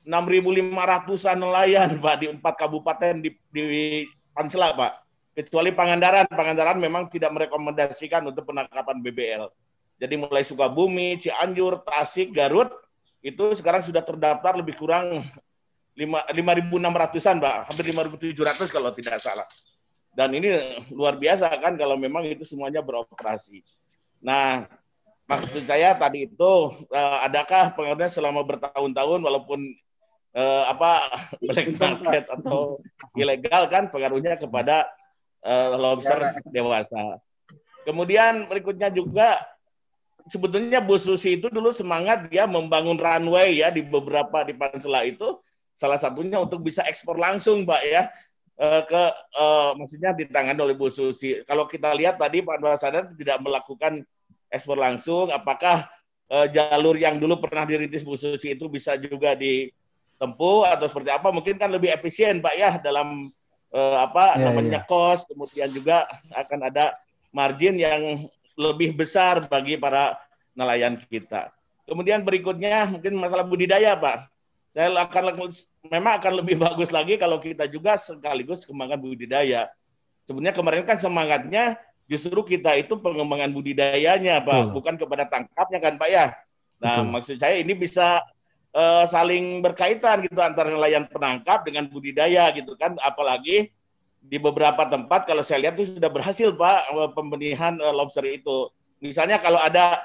6.500-an nelayan, Pak, di 4 kabupaten di Pansela, Pak. Kecuali Pangandaran. Pangandaran memang tidak merekomendasikan untuk penangkapan BBL. Jadi mulai Sukabumi, Cianjur, Tasik, Garut, itu sekarang sudah terdaftar lebih kurang 5.600-an, Pak. Hampir 5.700 kalau tidak salah. Dan ini luar biasa kan kalau memang itu semuanya beroperasi. Nah, maksud saya tadi itu, adakah pengaruhnya selama bertahun-tahun walaupun black market atau ilegal kan pengaruhnya kepada lobster dewasa. Kemudian berikutnya juga sebetulnya Bu Susi itu dulu semangat dia membangun runway ya di beberapa di Pansela itu, salah satunya untuk bisa ekspor langsung, Pak, ya, maksudnya ditangani oleh Bu Susi. Kalau kita lihat tadi Pak Anwar Sadat tidak melakukan ekspor langsung, apakah jalur yang dulu pernah dirintis Bu Susi itu bisa juga ditempuh atau seperti apa? Mungkin kan lebih efisien, Pak, ya, dalam namanya cost, kemudian juga akan ada margin yang lebih besar bagi para nelayan kita. Kemudian berikutnya mungkin masalah budidaya, Pak. Saya memang akan lebih bagus lagi kalau kita juga sekaligus kembangkan budidaya. Sebenarnya kemarin kan semangatnya justru kita itu pengembangan budidayanya, Pak, bukan kepada tangkapnya kan, Pak, ya. Nah, maksud saya ini bisa saling berkaitan gitu antara nelayan penangkap dengan budidaya gitu kan, apalagi di beberapa tempat kalau saya lihat itu sudah berhasil, Pak, pembenihan lobster itu. Misalnya kalau ada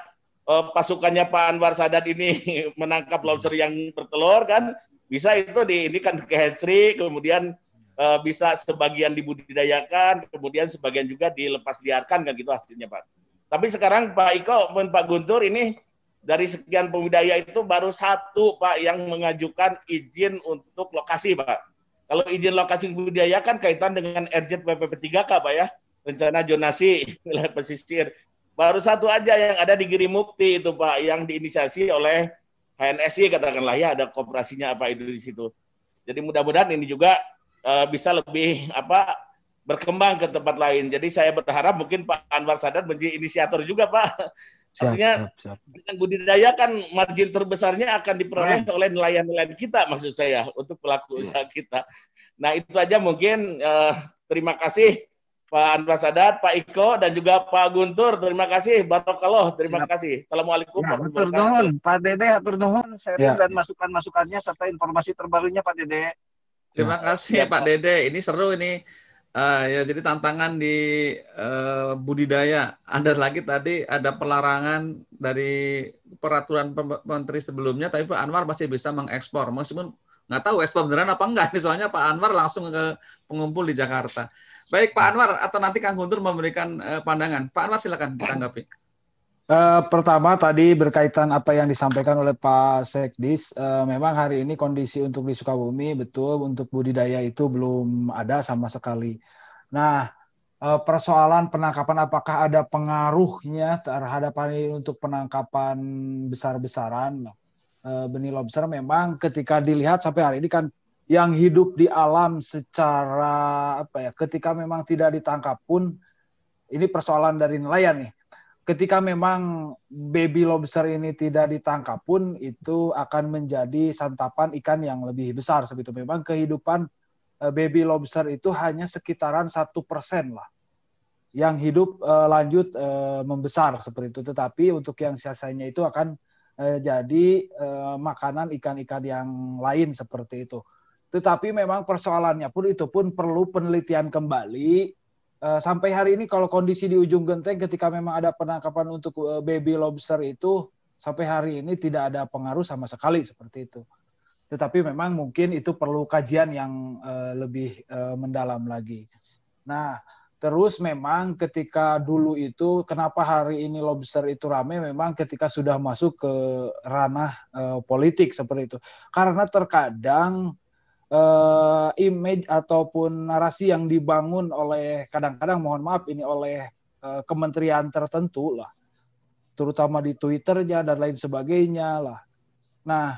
pasukannya Pak Anwar Sadat ini menangkap lobster yang bertelur kan, bisa itu diindikan ke hatchery, kemudian bisa sebagian dibudidayakan, kemudian sebagian juga dilepas liarkan kan gitu hasilnya, Pak. Tapi sekarang Pak Iko dan Pak Guntur ini dari sekian pembudidaya itu baru 1, Pak, yang mengajukan izin untuk lokasi, Pak. Kalau izin lokasi budidaya kan kaitan dengan RZ PPP3K, Pak, ya, rencana zonasi wilayah pesisir. Baru 1 aja yang ada di Girimukti itu, Pak, yang diinisiasi oleh HNSI katakanlah ya, ada kooperasinya apa itu di situ. Jadi mudah-mudahan ini juga bisa lebih berkembang ke tempat lain. Jadi saya berharap mungkin Pak Anwar Sadat menjadi inisiator juga, Pak. Artinya dengan budidaya kan margin terbesarnya akan diperoleh oleh nelayan-nelayan kita, maksud saya, untuk pelaku usaha kita. Nah, itu aja mungkin. Terima kasih Pak Anwar Sadat, Pak Iko, dan juga Pak Guntur. Terima kasih. Barokallah. Terima kasih. Assalamualaikum. Atur nuhun, Pak Dede. Atur nuhun sharing dan masukan-masukannya serta informasi terbarunya, Pak Dede. Terima kasih, Pak Dede. Ini seru ini. Ya, jadi tantangan di budidaya. Ada lagi tadi ada pelarangan dari peraturan menteri sebelumnya, tapi Pak Anwar masih bisa mengekspor. Meskipun nggak tahu ekspor beneran apa enggak, soalnya Pak Anwar langsung ke pengumpul di Jakarta. Baik Pak Anwar, atau nanti Kang Guntur memberikan pandangan. Pak Anwar silakan ditanggapi. Pertama tadi berkaitan apa yang disampaikan oleh Pak Sekdis, memang hari ini kondisi untuk di Sukabumi betul untuk budidaya itu belum ada sama sekali. Nah, persoalan penangkapan apakah ada pengaruhnya terhadap untuk penangkapan besar-besaran benih lobster? Memang ketika dilihat sampai hari ini kan yang hidup di alam secara ketika memang tidak ditangkap pun ini persoalan dari nelayan nih. Ketika memang baby lobster ini tidak ditangkap pun itu akan menjadi santapan ikan yang lebih besar seperti itu. Memang kehidupan baby lobster itu hanya sekitaran 1% lah yang hidup lanjut membesar seperti itu. Tetapi untuk yang sisanya itu akan jadi makanan ikan-ikan yang lain seperti itu. Tetapi memang persoalannya pun itu pun perlu penelitian kembali. Sampai hari ini kalau kondisi di ujung genteng ketika memang ada penangkapan untuk baby lobster itu sampai hari ini tidak ada pengaruh sama sekali seperti itu. Tetapi memang mungkin itu perlu kajian yang lebih mendalam lagi. Nah, terus memang ketika dulu itu kenapa hari ini lobster itu ramai memang ketika sudah masuk ke ranah politik seperti itu. Karena terkadang image ataupun narasi yang dibangun oleh kadang-kadang mohon maaf ini oleh kementerian tertentu lah, terutama di Twitternya dan lain sebagainya lah. Nah,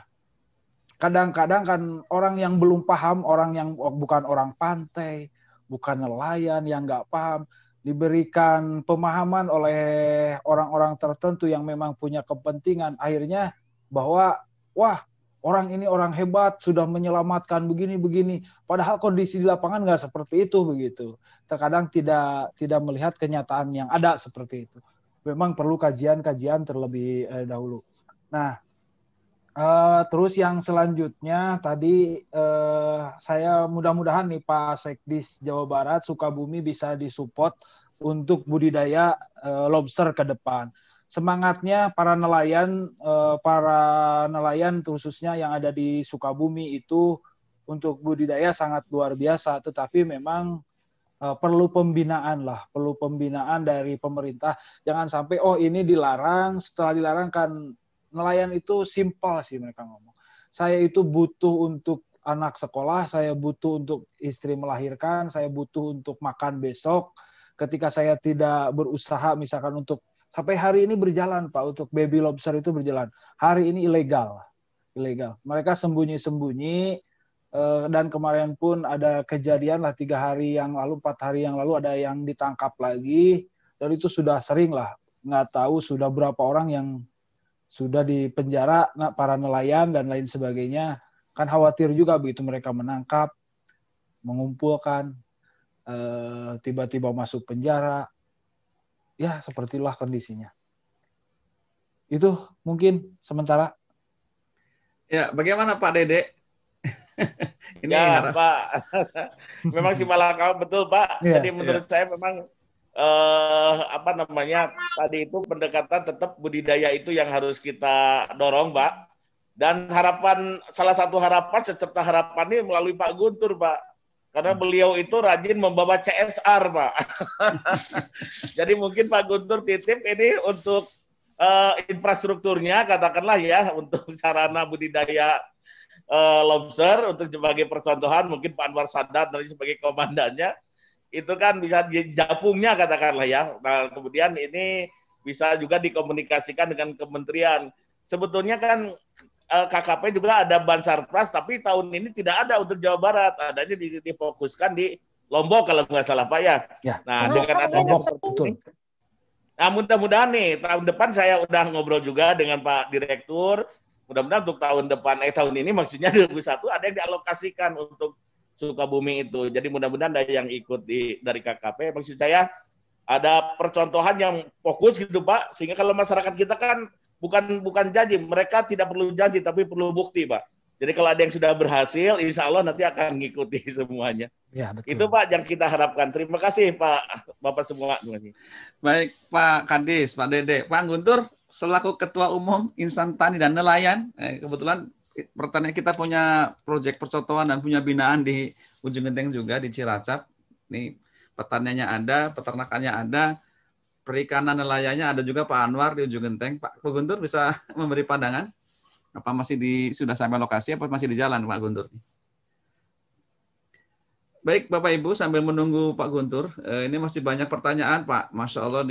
kadang-kadang kan orang yang belum paham, orang yang bukan orang pantai, bukan nelayan yang nggak paham, diberikan pemahaman oleh orang-orang tertentu yang memang punya kepentingan, akhirnya bahwa wah orang ini orang hebat sudah menyelamatkan begini-begini, padahal kondisi di lapangan nggak seperti itu begitu. Terkadang tidak melihat kenyataan yang ada seperti itu. Memang perlu kajian-kajian terlebih dahulu. Nah, terus yang selanjutnya tadi saya mudah-mudahan nih Pak Sekdis Jawa Barat Sukabumi bisa disupport untuk budidaya lobster ke depan. Semangatnya para nelayan khususnya yang ada di Sukabumi itu untuk budidaya sangat luar biasa, tetapi memang perlu pembinaan dari pemerintah. Jangan sampai ini dilarang, setelah dilarang kan nelayan itu simpel sih mereka ngomong. Saya itu butuh untuk anak sekolah, saya butuh untuk istri melahirkan, saya butuh untuk makan besok. Ketika saya tidak berusaha misalkan untuk sampai hari ini berjalan Pak, untuk baby lobster itu berjalan. Hari ini ilegal. Mereka sembunyi-sembunyi dan kemarin pun ada kejadian lah 3 hari yang lalu, 4 hari yang lalu ada yang ditangkap lagi dan itu sudah sering lah. Nggak tahu sudah berapa orang yang sudah dipenjara para nelayan dan lain sebagainya. Kan khawatir juga begitu mereka menangkap, mengumpulkan, tiba-tiba masuk penjara. Ya, sepertilah kondisinya. Itu mungkin sementara. Ya, bagaimana Pak Dede? Ini ya, Pak. Memang si Malakau betul, Pak. Yeah, jadi menurut saya memang tadi itu pendekatan tetap budidaya itu yang harus kita dorong, Pak. Dan salah satu harapan serta harapan ini melalui Pak Guntur, Pak. Karena beliau itu rajin membawa CSR, Pak. Jadi mungkin Pak Guntur titip ini untuk infrastrukturnya, katakanlah ya, untuk sarana budidaya lobster, untuk sebagai percontohan, mungkin Pak Anwar Sadat nanti sebagai komandannya, itu kan bisa japungnya, katakanlah ya. Nah, kemudian ini bisa juga dikomunikasikan dengan kementerian. Sebetulnya kan KKP juga ada Bansarpras, tapi tahun ini tidak ada untuk Jawa Barat, adanya difokuskan di Lombok kalau nggak salah Pak ya. Nah, dengan adanya seperti ini, nah mudah-mudahan nih tahun depan saya udah ngobrol juga dengan Pak Direktur, mudah-mudahan untuk tahun ini maksudnya 2021 ada yang dialokasikan untuk Sukabumi itu. Jadi mudah-mudahan ada yang ikut dari KKP. Maksud saya ada percontohan yang fokus gitu Pak, sehingga kalau masyarakat kita kan bukan janji, mereka tidak perlu janji tapi perlu bukti Pak. Jadi kalau ada yang sudah berhasil, insya Allah nanti akan mengikuti semuanya. Ya, betul. Itu Pak yang kita harapkan. Terima kasih Pak, Bapak semua. Terima kasih. Baik Pak Kadis, Pak Dede, Pak Guntur selaku Ketua Umum Insan Tani dan Nelayan, kebetulan pertanian kita punya proyek percontohan dan punya binaan di Ujung Genteng juga di Cilacap. Ini pertaniannya ada, peternakannya ada. Perikanan nelayannya ada juga Pak Anwar di Ujung Genteng. Pak Guntur bisa memberi pandangan? Apa masih sudah sampai lokasi apa masih di jalan Pak Guntur? Baik Bapak Ibu, sambil menunggu Pak Guntur, ini masih banyak pertanyaan Pak. Masya Allah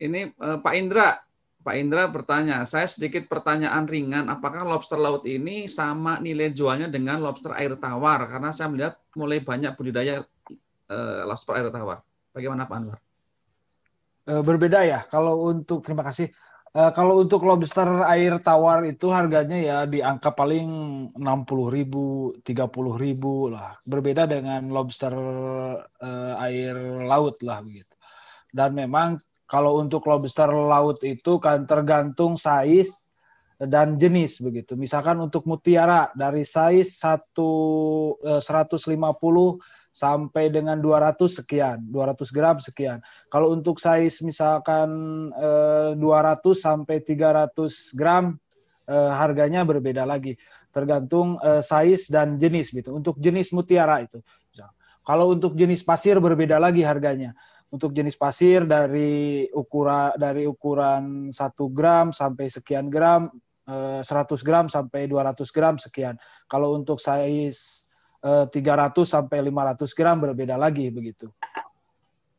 ini Pak Indra. Pak Indra bertanya, saya sedikit pertanyaan ringan, apakah lobster laut ini sama nilai jualnya dengan lobster air tawar? Karena saya melihat mulai banyak budidaya lobster air tawar. Bagaimana Pak Anwar? Berbeda ya. Kalau untuk terima kasih. Kalau untuk lobster air tawar itu harganya ya di angka paling 60.000, 30.000 lah. Berbeda dengan lobster air laut lah begitu. Dan memang kalau untuk lobster laut itu kan tergantung size dan jenis begitu. Misalkan untuk mutiara dari size 150 sampai dengan 200 sekian, 200 gram sekian. Kalau untuk size misalkan 200 sampai 300 gram harganya berbeda lagi, tergantung size dan jenis gitu. Untuk jenis mutiara itu. Kalau untuk jenis pasir berbeda lagi harganya. Untuk jenis pasir dari ukuran 1 gram sampai sekian gram, 100 gram sampai 200 gram sekian. Kalau untuk size 300 sampai 500 gram berbeda lagi begitu.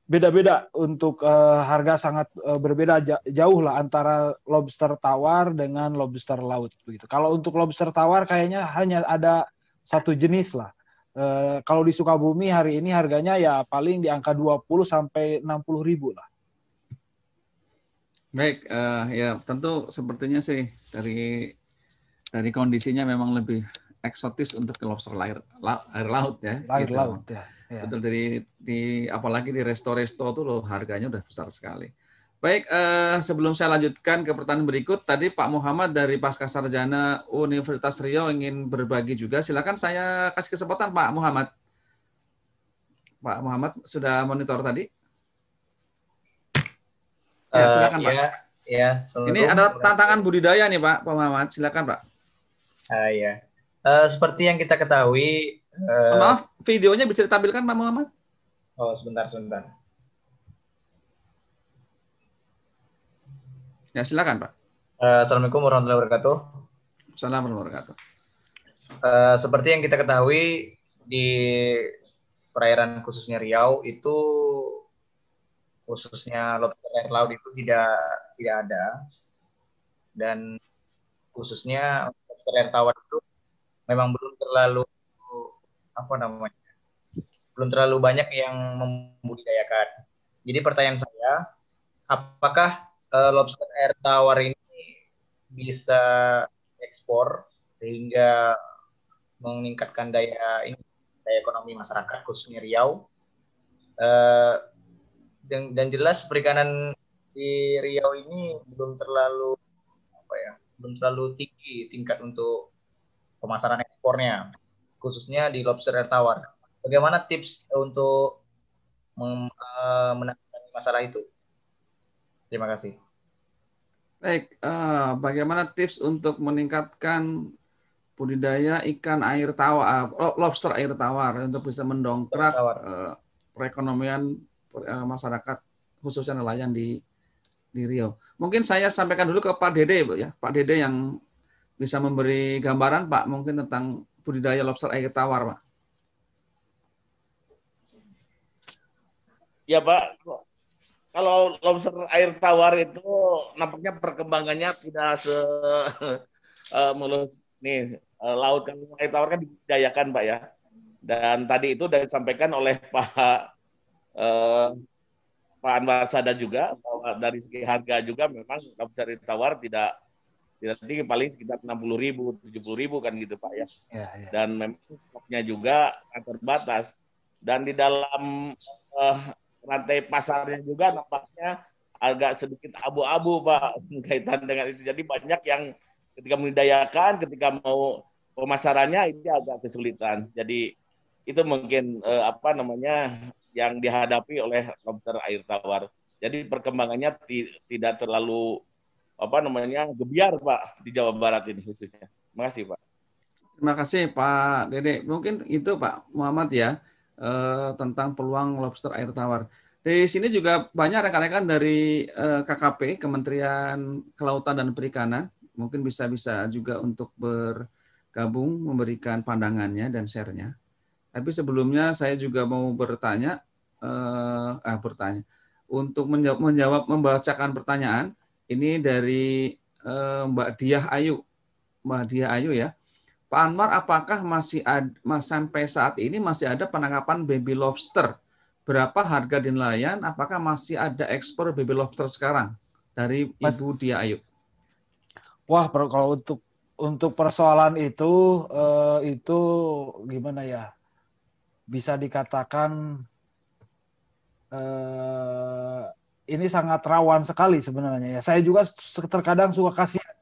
Beda-beda untuk harga sangat berbeda jauh lah antara lobster tawar dengan lobster laut begitu. Kalau untuk lobster tawar kayaknya hanya ada satu jenis lah. Kalau di Sukabumi hari ini harganya ya paling di angka 20 sampai 60.000 lah. Baik, ya tentu sepertinya sih dari kondisinya memang lebih eksotis untuk lobster air laut ya. Air gitu. laut ya. Betul, apalagi di resto-resto tuh loh harganya udah besar sekali. Baik, sebelum saya lanjutkan ke pertanyaan berikut, tadi Pak Muhammad dari Pascasarjana Universitas Riau ingin berbagi juga. Silakan saya kasih kesempatan Pak Muhammad. Pak Muhammad sudah monitor tadi? Ya, silakan Pak. Ya, ini ada tantangan budidaya nih Pak Muhammad. Silakan Pak. Ya. Seperti yang kita ketahui. Maaf, videonya bisa ditampilkan Pak Muhammad? Oh, sebentar. Ya, silakan Pak. Assalamualaikum warahmatullahi wabarakatuh. Assalamualaikum warahmatullahi wabarakatuh. Seperti yang kita ketahui di perairan khususnya Riau itu khususnya lobster air laut itu tidak ada, dan khususnya lobster air tawar itu memang belum terlalu banyak yang membudidayakan. Jadi pertanyaan saya, apakah lobster air tawar ini bisa ekspor sehingga meningkatkan daya ekonomi masyarakat khususnya Riau? Dan jelas perikanan di Riau ini belum terlalu tinggi tingkat untuk pemasaran ekspornya, khususnya di lobster air tawar. Bagaimana tips untuk menangani masalah itu? Terima kasih. Baik, bagaimana tips untuk meningkatkan budidaya ikan air tawar, lobster air tawar untuk bisa mendongkrak perekonomian masyarakat khususnya nelayan di Riau. Mungkin saya sampaikan dulu ke Pak Dede, ya, Pak Dede yang bisa memberi gambaran Pak mungkin tentang budidaya lobster air tawar, Pak. Ya Pak, kalau lobster air tawar itu nampaknya perkembangannya tidak mulus nih. Laut kan air tawar kan dibudidayakan Pak ya. Dan tadi itu sudah disampaikan oleh Pak Anwar Sada juga bahwa dari segi harga juga memang lobster air tawar tidak tinggi, paling sekitar 60.000, 70.000 kan gitu Pak ya. Dan memang stoknya juga sangat terbatas. Dan di dalam rantai pasarnya juga nampaknya agak sedikit abu-abu Pak kaitan dengan itu. Jadi banyak yang ketika membudidayakan, ketika mau pemasarannya ini agak kesulitan. Jadi itu mungkin yang dihadapi oleh lobster air tawar. Jadi perkembangannya tidak terlalu gebiar Pak di Jawa Barat ini khususnya. Terima kasih Pak. Terima kasih Pak Dede. Mungkin itu Pak Muhammad ya tentang peluang lobster air tawar. Di sini juga banyak rekan-rekan dari KKP, Kementerian Kelautan dan Perikanan, mungkin bisa juga untuk bergabung memberikan pandangannya dan share-nya. Tapi sebelumnya saya juga mau bertanya untuk membacakan pertanyaan ini dari Mbak Diah Ayu. Mbak Diah Ayu ya. Pak Anwar, apakah sampai saat ini masih ada penangkapan baby lobster? Berapa harga di nelayan? Apakah masih ada ekspor baby lobster sekarang? dari Ibu Dia Ayu. Wah, kalau untuk persoalan itu gimana ya? Bisa dikatakan ini sangat rawan sekali sebenarnya ya. Saya juga terkadang suka kasihan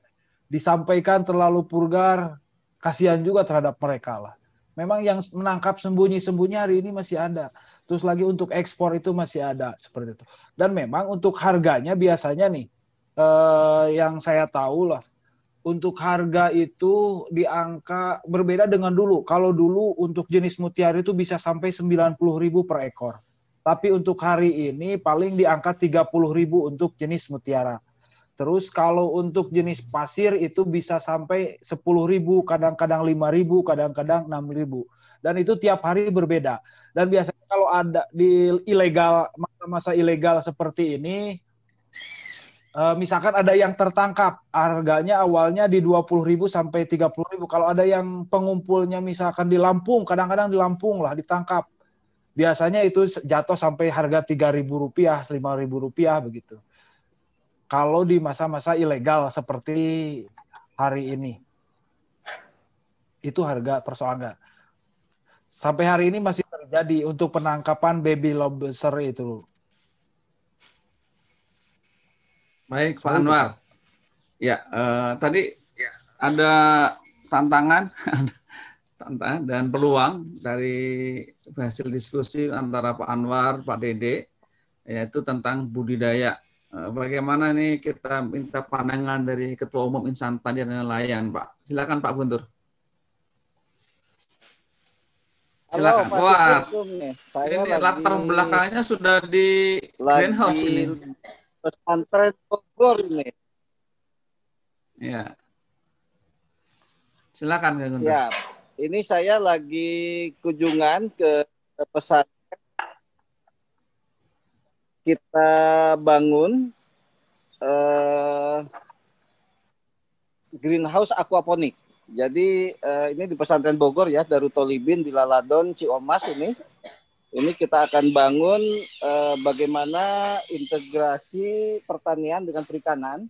disampaikan terlalu vulgar, kasihan juga terhadap mereka lah. Memang yang menangkap sembunyi-sembunyi hari ini masih ada. Terus lagi untuk ekspor itu masih ada seperti itu. Dan memang untuk harganya biasanya nih yang saya tahu lah, untuk harga itu di angka berbeda dengan dulu. Kalau dulu untuk jenis mutiara itu bisa sampai 90.000 per ekor. Tapi untuk hari ini paling di angka 30.000 untuk jenis mutiara. Terus kalau untuk jenis pasir itu bisa sampai 10.000, kadang-kadang 5.000, kadang-kadang 6.000. Dan itu tiap hari berbeda. Dan biasanya kalau ada di ilegal, masa-masa ilegal seperti ini, misalkan ada yang tertangkap, harganya awalnya di 20.000 sampai 30.000. Kalau ada yang pengumpulnya misalkan di Lampung, kadang-kadang di Lampung lah ditangkap. Biasanya itu jatuh sampai harga Rp3.000, Rp5.000 begitu. Kalau di masa-masa ilegal seperti hari ini. Itu harga persoalannya. Sampai hari ini masih terjadi untuk penangkapan baby lobster itu. Baik, Pak Anwar. Ya, tadi ada tantangan dan peluang dari hasil diskusi antara Pak Anwar, Pak Dede, yaitu tentang budidaya. Bagaimana nih kita minta pandangan dari Ketua Umum Insan Tani dan Nelayan, Pak. Silakan Pak Guntur. Silakan. Halo, Wah, saya ini lagi latar belakangnya sudah di greenhouse ini. Pesantren Bogor ini. Ya. Silakan Kak Guntur. Siap. Ini saya lagi kunjungan ke pesantren. Kita bangun greenhouse aquaponik. Jadi ini di pesantren Bogor ya, Darut Tolibin di Laladon, Ciomas ini. Ini kita akan bangun bagaimana integrasi pertanian dengan perikanan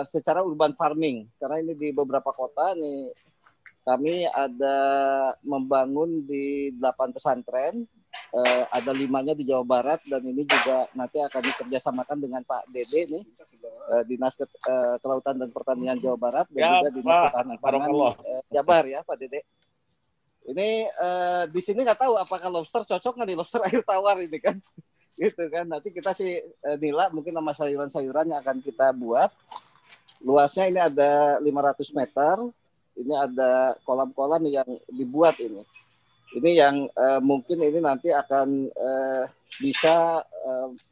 secara urban farming. Karena ini di beberapa kota nih kami ada membangun di 8 pesantren. Ada 5-nya di Jawa Barat dan ini juga nanti akan dikerjasamakan dengan Pak Dede nih, Dinas Kelautan dan Pertanian Jawa Barat dan ya, juga Dinas Ketahanan Pangan Jabar ya Pak Dede. Ini di sini nggak tahu apakah lobster cocok nggak nih, lobster air tawar ini kan, gitu kan. Nanti kita sih nila mungkin nama sayuran-sayuran yang akan kita buat. Luasnya ini ada 500 meter. Ini ada kolam-kolam yang dibuat ini. Ini yang mungkin ini nanti akan bisa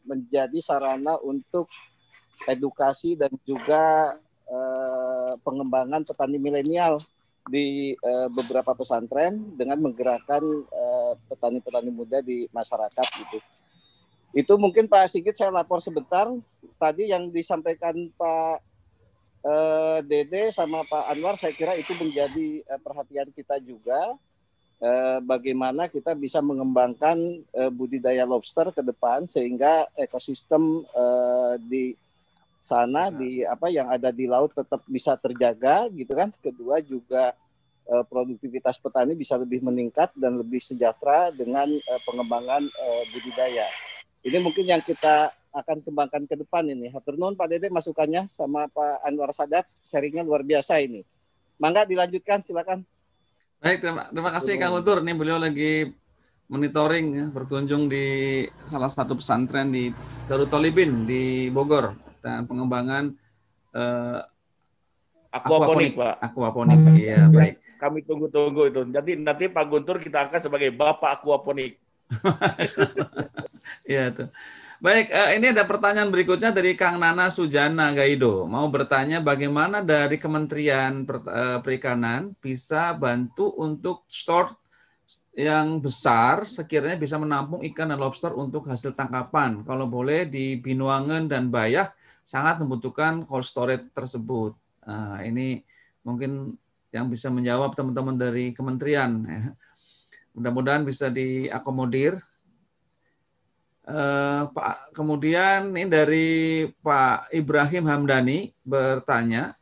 menjadi sarana untuk edukasi dan juga pengembangan petani milenial di beberapa pesantren dengan menggerakkan petani-petani muda di masyarakat gitu. Itu mungkin Pak Sigit saya lapor sebentar. Tadi yang disampaikan Pak Dede sama Pak Anwar saya kira itu menjadi perhatian kita juga. Bagaimana kita bisa mengembangkan budidaya lobster ke depan sehingga ekosistem di sana di apa yang ada di laut tetap bisa terjaga gitu kan. Kedua juga produktivitas petani bisa lebih meningkat dan lebih sejahtera dengan pengembangan budidaya. Ini mungkin yang kita akan kembangkan ke depan ini. Hatur nuhun Pak Dede masukannya sama Pak Anwar Sadat, sharingnya luar biasa ini. Mangga dilanjutkan silakan. Baik, terima kasih Kang Guntur. Ini beliau lagi monitoring ya, berkunjung di salah satu pesantren di Darut Tolibin di Bogor dan pengembangan aquaponik, Pak. Aquaponik, iya baik. Kami tunggu-tunggu itu. Jadi nanti Pak Guntur kita angkat sebagai Bapak Aquaponik. Iya tuh. Baik, ini ada pertanyaan berikutnya dari Kang Nana Sujana Gaido. Mau bertanya bagaimana dari Kementerian Perikanan bisa bantu untuk store yang besar sekiranya bisa menampung ikan dan lobster untuk hasil tangkapan. Kalau boleh di Binuangen dan Bayah sangat membutuhkan cold storage tersebut. Nah, ini mungkin yang bisa menjawab teman-teman dari kementerian. Mudah-mudahan bisa diakomodir. Pak, kemudian ini dari Pak Ibrahim Hamdani bertanya,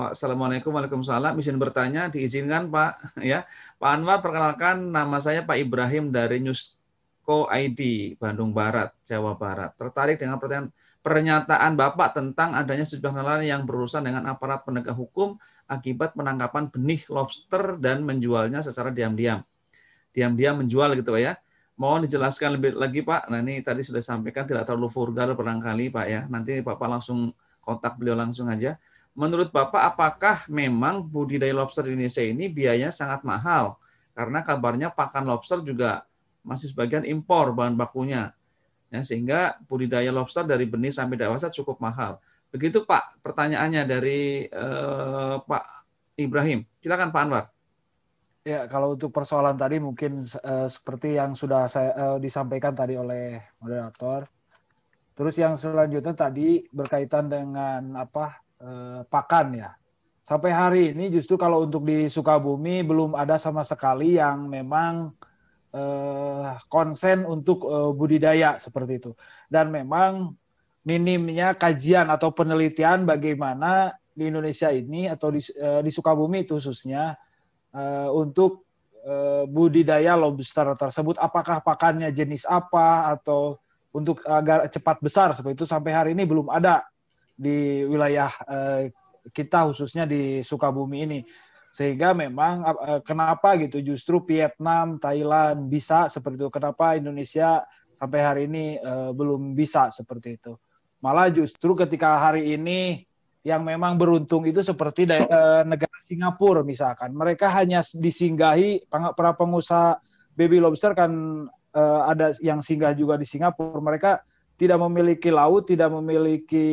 Assalamualaikum, Waalaikumsalam, izin bertanya, diizinkan Pak, ya. Pak Anwar, perkenalkan, nama saya Pak Ibrahim dari Newsco ID, Bandung Barat, Jawa Barat. Tertarik dengan pernyataan Bapak tentang adanya sejumlah nelayan yang berurusan dengan aparat penegak hukum akibat penangkapan benih lobster dan menjualnya secara diam-diam. Diam-diam menjual gitu Pak ya. Mohon dijelaskan lebih lagi Pak. Nah ini tadi sudah sampaikan tidak terlalu vulgar barangkali Pak ya. Nanti Bapak langsung kontak beliau langsung aja. Menurut Bapak apakah memang budidaya lobster di Indonesia ini biayanya sangat mahal? Karena kabarnya pakan lobster juga masih sebagian impor bahan bakunya. Ya, sehingga budidaya lobster dari benih sampai dewasa cukup mahal. Begitu Pak pertanyaannya dari Pak Ibrahim. Silakan Pak Anwar. Ya, kalau untuk persoalan tadi mungkin seperti yang sudah saya disampaikan tadi oleh moderator. Terus yang selanjutnya tadi berkaitan dengan pakan ya. Sampai hari ini justru kalau untuk di Sukabumi belum ada sama sekali yang memang konsen untuk budidaya seperti itu. Dan memang minimnya kajian atau penelitian bagaimana di Indonesia ini atau di Sukabumi itu khususnya untuk budidaya lobster tersebut, apakah pakannya jenis apa atau untuk agar cepat besar seperti itu, sampai hari ini belum ada di wilayah kita khususnya di Sukabumi ini. Sehingga memang kenapa gitu justru Vietnam, Thailand bisa seperti itu, kenapa Indonesia sampai hari ini belum bisa seperti itu. Malah justru ketika hari ini yang memang beruntung itu seperti negara Singapura misalkan. Mereka hanya disinggahi, para pengusaha baby lobster kan ada yang singgah juga di Singapura. Mereka tidak memiliki laut, tidak memiliki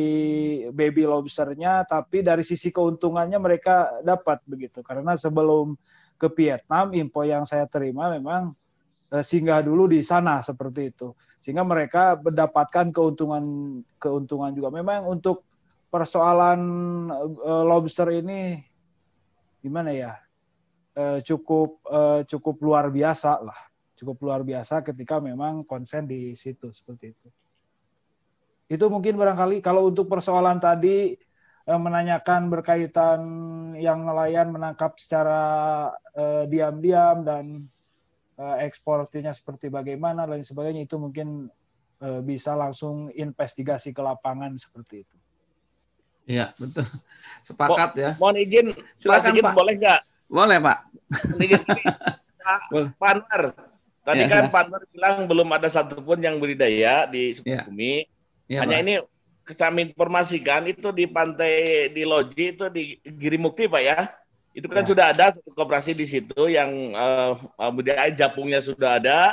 baby lobsternya, tapi dari sisi keuntungannya mereka dapat begitu. Karena sebelum ke Vietnam, info yang saya terima memang singgah dulu di sana seperti itu. Sehingga mereka mendapatkan keuntungan juga. Memang untuk persoalan lobster ini gimana ya, cukup luar biasa lah, cukup luar biasa ketika memang konsen di situ seperti itu. Itu mungkin barangkali kalau untuk persoalan tadi menanyakan berkaitan yang nelayan menangkap secara diam-diam dan ekspornya seperti bagaimana dan sebagainya, itu mungkin bisa langsung investigasi ke lapangan seperti itu. Iya, betul. Sepakat ya. Mohon izin, silakan Pak. Boleh nggak? Boleh Pak. Izin, Pak Anwar. Tadi kan Pak Anwar bilang belum ada satupun yang budidaya di Sukabumi. Hanya Pak. Ini kami informasikan itu di pantai di Loji itu di Girimukti Pak ya. Itu kan sudah ada satu koperasi di situ yang budidaya japungnya sudah ada.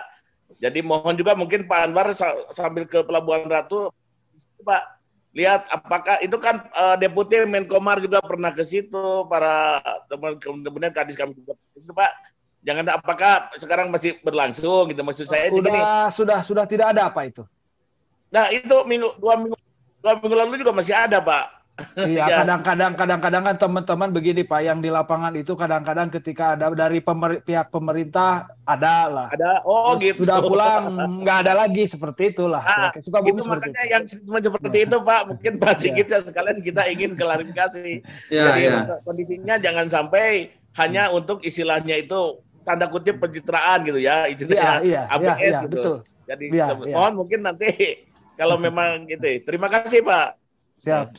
Jadi mohon juga mungkin Pak Anwar sambil ke Pelabuhan Ratu Pak, lihat apakah itu kan Deputi Menkomar juga pernah ke situ, para teman kemudian Kadis kami juga ke situ Pak. Jangan, apakah sekarang masih berlangsung gitu, maksud saya sudah tidak ada apa itu. Nah, itu dua minggu lalu juga masih ada, Pak. Iya, kadang-kadang kan teman-teman begini Pak, yang di lapangan itu kadang-kadang ketika ada dari pihak pemerintah ada lah. Ada, gitu. Sudah pulang nggak ada lagi, seperti itulah. Sukabumi itu makanya itu. Yang seperti itu Pak, mungkin Pak Sigit sekalian kita ingin klarifikasi. Jadi kondisinya jangan sampai hanya untuk istilahnya itu tanda kutip pencitraan gitu ya, istilahnya ABS gitu. Betul. Jadi mohon mungkin nanti kalau memang gitu. Terima kasih Pak. Siap.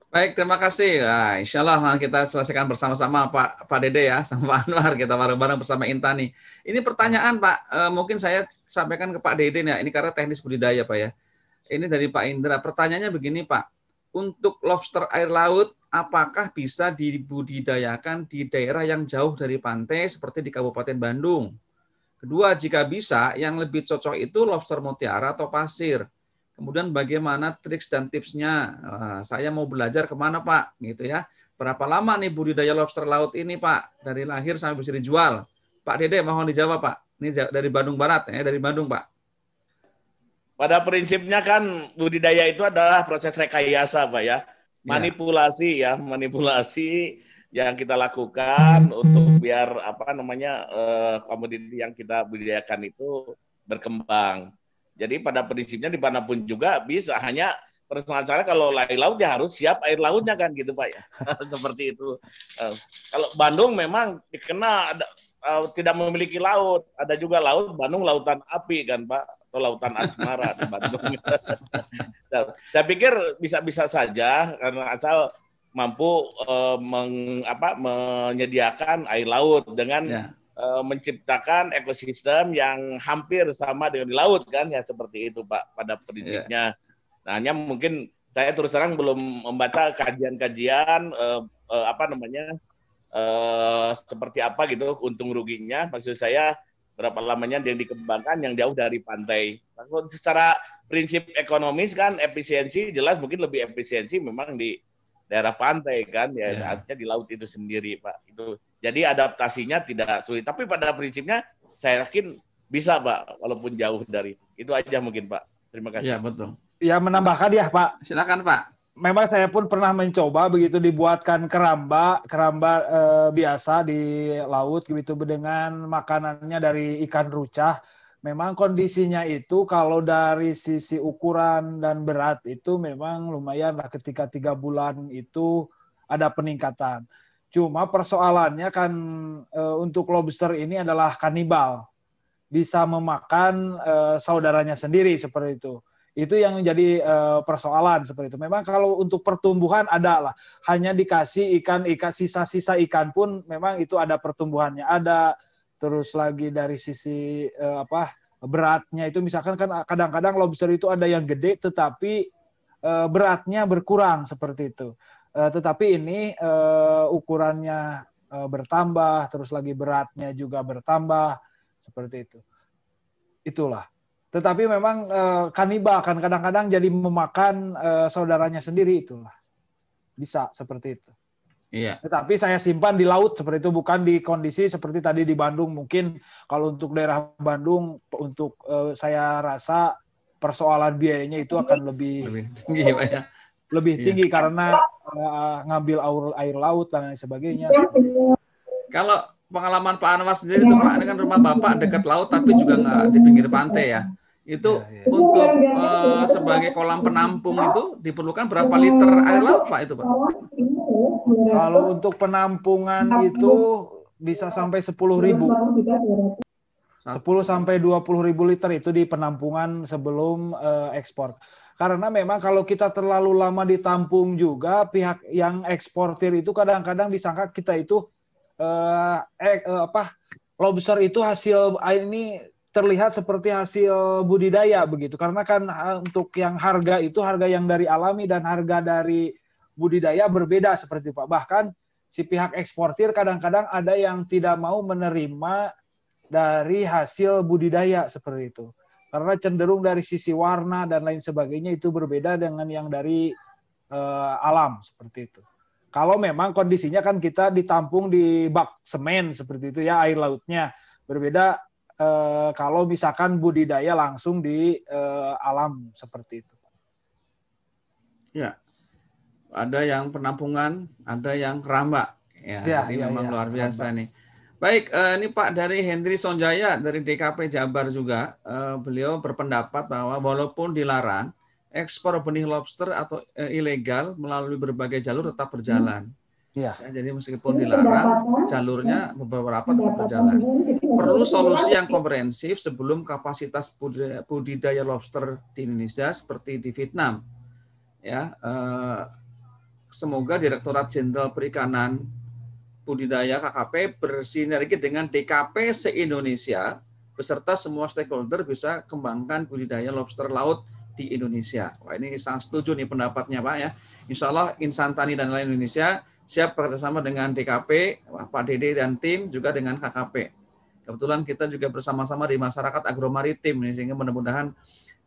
Baik, terima kasih. Nah, insya Allah kita selesaikan bersama-sama Pak Dede ya, sama Pak Anwar, kita bareng-bareng bersama Intani. Ini pertanyaan Pak, mungkin saya sampaikan ke Pak Dede ya, ini karena teknis budidaya Pak ya. Ini dari Pak Indra, pertanyaannya begini Pak, untuk lobster air laut, apakah bisa dibudidayakan di daerah yang jauh dari pantai seperti di Kabupaten Bandung? Kedua, jika bisa, yang lebih cocok itu lobster mutiara atau pasir. Kemudian bagaimana triks dan tipsnya? Saya mau belajar kemana Pak? Gitu ya. Berapa lama nih budidaya lobster laut ini Pak? Dari lahir sampai bisa dijual. Pak Dede mohon dijawab Pak. Ini dari Bandung Barat ya, dari Bandung Pak. Pada prinsipnya kan budidaya itu adalah proses rekayasa Pak ya. Manipulasi manipulasi yang kita lakukan untuk biar komoditi yang kita budidayakan itu berkembang. Jadi pada prinsipnya dimanapun juga bisa, hanya permasalahannya kalau air laut ya harus siap air lautnya kan gitu Pak ya. Seperti itu. Kalau Bandung memang dikenal tidak memiliki laut. Ada juga laut Bandung lautan api kan Pak, atau lautan asmara di Bandung. Saya pikir bisa-bisa saja karena asal mampu menyediakan air laut dengan menciptakan ekosistem yang hampir sama dengan di laut kan ya, seperti itu Pak pada prinsipnya. Nah, hanya mungkin saya terus terang belum membaca kajian-kajian seperti apa gitu untung ruginya. Maksud saya berapa lamanya yang dikembangkan yang jauh dari pantai. Secara prinsip ekonomis kan efisiensi jelas mungkin lebih efisiensi memang di daerah pantai kan ya, artinya di laut itu sendiri Pak. Itu jadi adaptasinya tidak sulit, tapi pada prinsipnya saya yakin bisa Pak, walaupun jauh dari itu aja mungkin Pak. Terima kasih. Ya betul. Ya menambahkan ya Pak. Silakan Pak. Memang saya pun pernah mencoba begitu dibuatkan keramba biasa di laut gitu dengan makanannya dari ikan rucah. Memang kondisinya itu kalau dari sisi ukuran dan berat itu memang lumayan lah, ketika 3 bulan itu ada peningkatan. Cuma persoalannya kan untuk lobster ini adalah kanibal, bisa memakan saudaranya sendiri seperti itu. Itu yang menjadi persoalan seperti itu. Memang kalau untuk pertumbuhan ada lah, hanya dikasih ikan sisa-sisa ikan pun memang itu ada pertumbuhannya ada. Terus lagi dari sisi beratnya itu misalkan kan kadang-kadang lobster itu ada yang gede tetapi beratnya berkurang seperti itu. Tetapi ini ukurannya bertambah, terus lagi beratnya juga bertambah seperti itu. Itulah. Tetapi memang kanibal kan kadang-kadang jadi memakan saudaranya sendiri, itulah. Bisa seperti itu. Iya. Tetapi saya simpan di laut seperti itu, bukan di kondisi seperti tadi di Bandung. Mungkin kalau untuk daerah Bandung, untuk saya rasa persoalan biayanya itu akan lebih tinggi, Pak ya. Lebih tinggi karena ngambil air laut dan lain sebagainya. Kalau pengalaman Pak Anwar sendiri itu Pak, ini kan rumah Bapak dekat laut tapi juga nggak di pinggir pantai ya. Itu untuk sebagai kolam penampung itu diperlukan berapa liter air laut Pak itu Pak? Kalau untuk penampungan itu bisa sampai 10.000. 10 sampai 20.000 liter itu di penampungan sebelum ekspor. Karena memang kalau kita terlalu lama ditampung juga, pihak yang eksportir itu kadang-kadang disangka kita itu lobster itu hasil ini terlihat seperti hasil budidaya begitu. Karena kan untuk yang harga itu harga yang dari alami dan harga dari budidaya berbeda seperti itu Pak. Bahkan si pihak eksportir kadang-kadang ada yang tidak mau menerima dari hasil budidaya seperti itu. Karena cenderung dari sisi warna dan lain sebagainya itu berbeda dengan yang dari alam seperti itu. Kalau memang kondisinya kan kita ditampung di bak semen seperti itu ya, air lautnya berbeda kalau misalkan budidaya langsung di alam seperti itu. Ya, ada yang penampungan, ada yang keramba. Jadi memang luar biasa nih. Baik, ini Pak dari Hendri Sonjaya dari DKP Jabar juga, beliau berpendapat bahwa walaupun dilarang, ekspor benih lobster atau ilegal melalui berbagai jalur tetap berjalan. Ya, jadi meskipun dilarang, jalurnya beberapa tetap berjalan. Perlu solusi yang komprehensif sebelum kapasitas budidaya lobster di Indonesia seperti di Vietnam. Ya, semoga Direktorat Jenderal Perikanan Budidaya KKP bersinergi dengan DKP se-Indonesia beserta semua stakeholder bisa kembangkan budidaya lobster laut di Indonesia. Wah, ini sangat setuju nih pendapatnya Pak ya. Insya Allah Insan Tani dan lain Indonesia siap bekerjasama dengan DKP, Pak Dede dan tim juga dengan KKP. Kebetulan kita juga bersama-sama di masyarakat agromaritim sehingga mudah-mudahan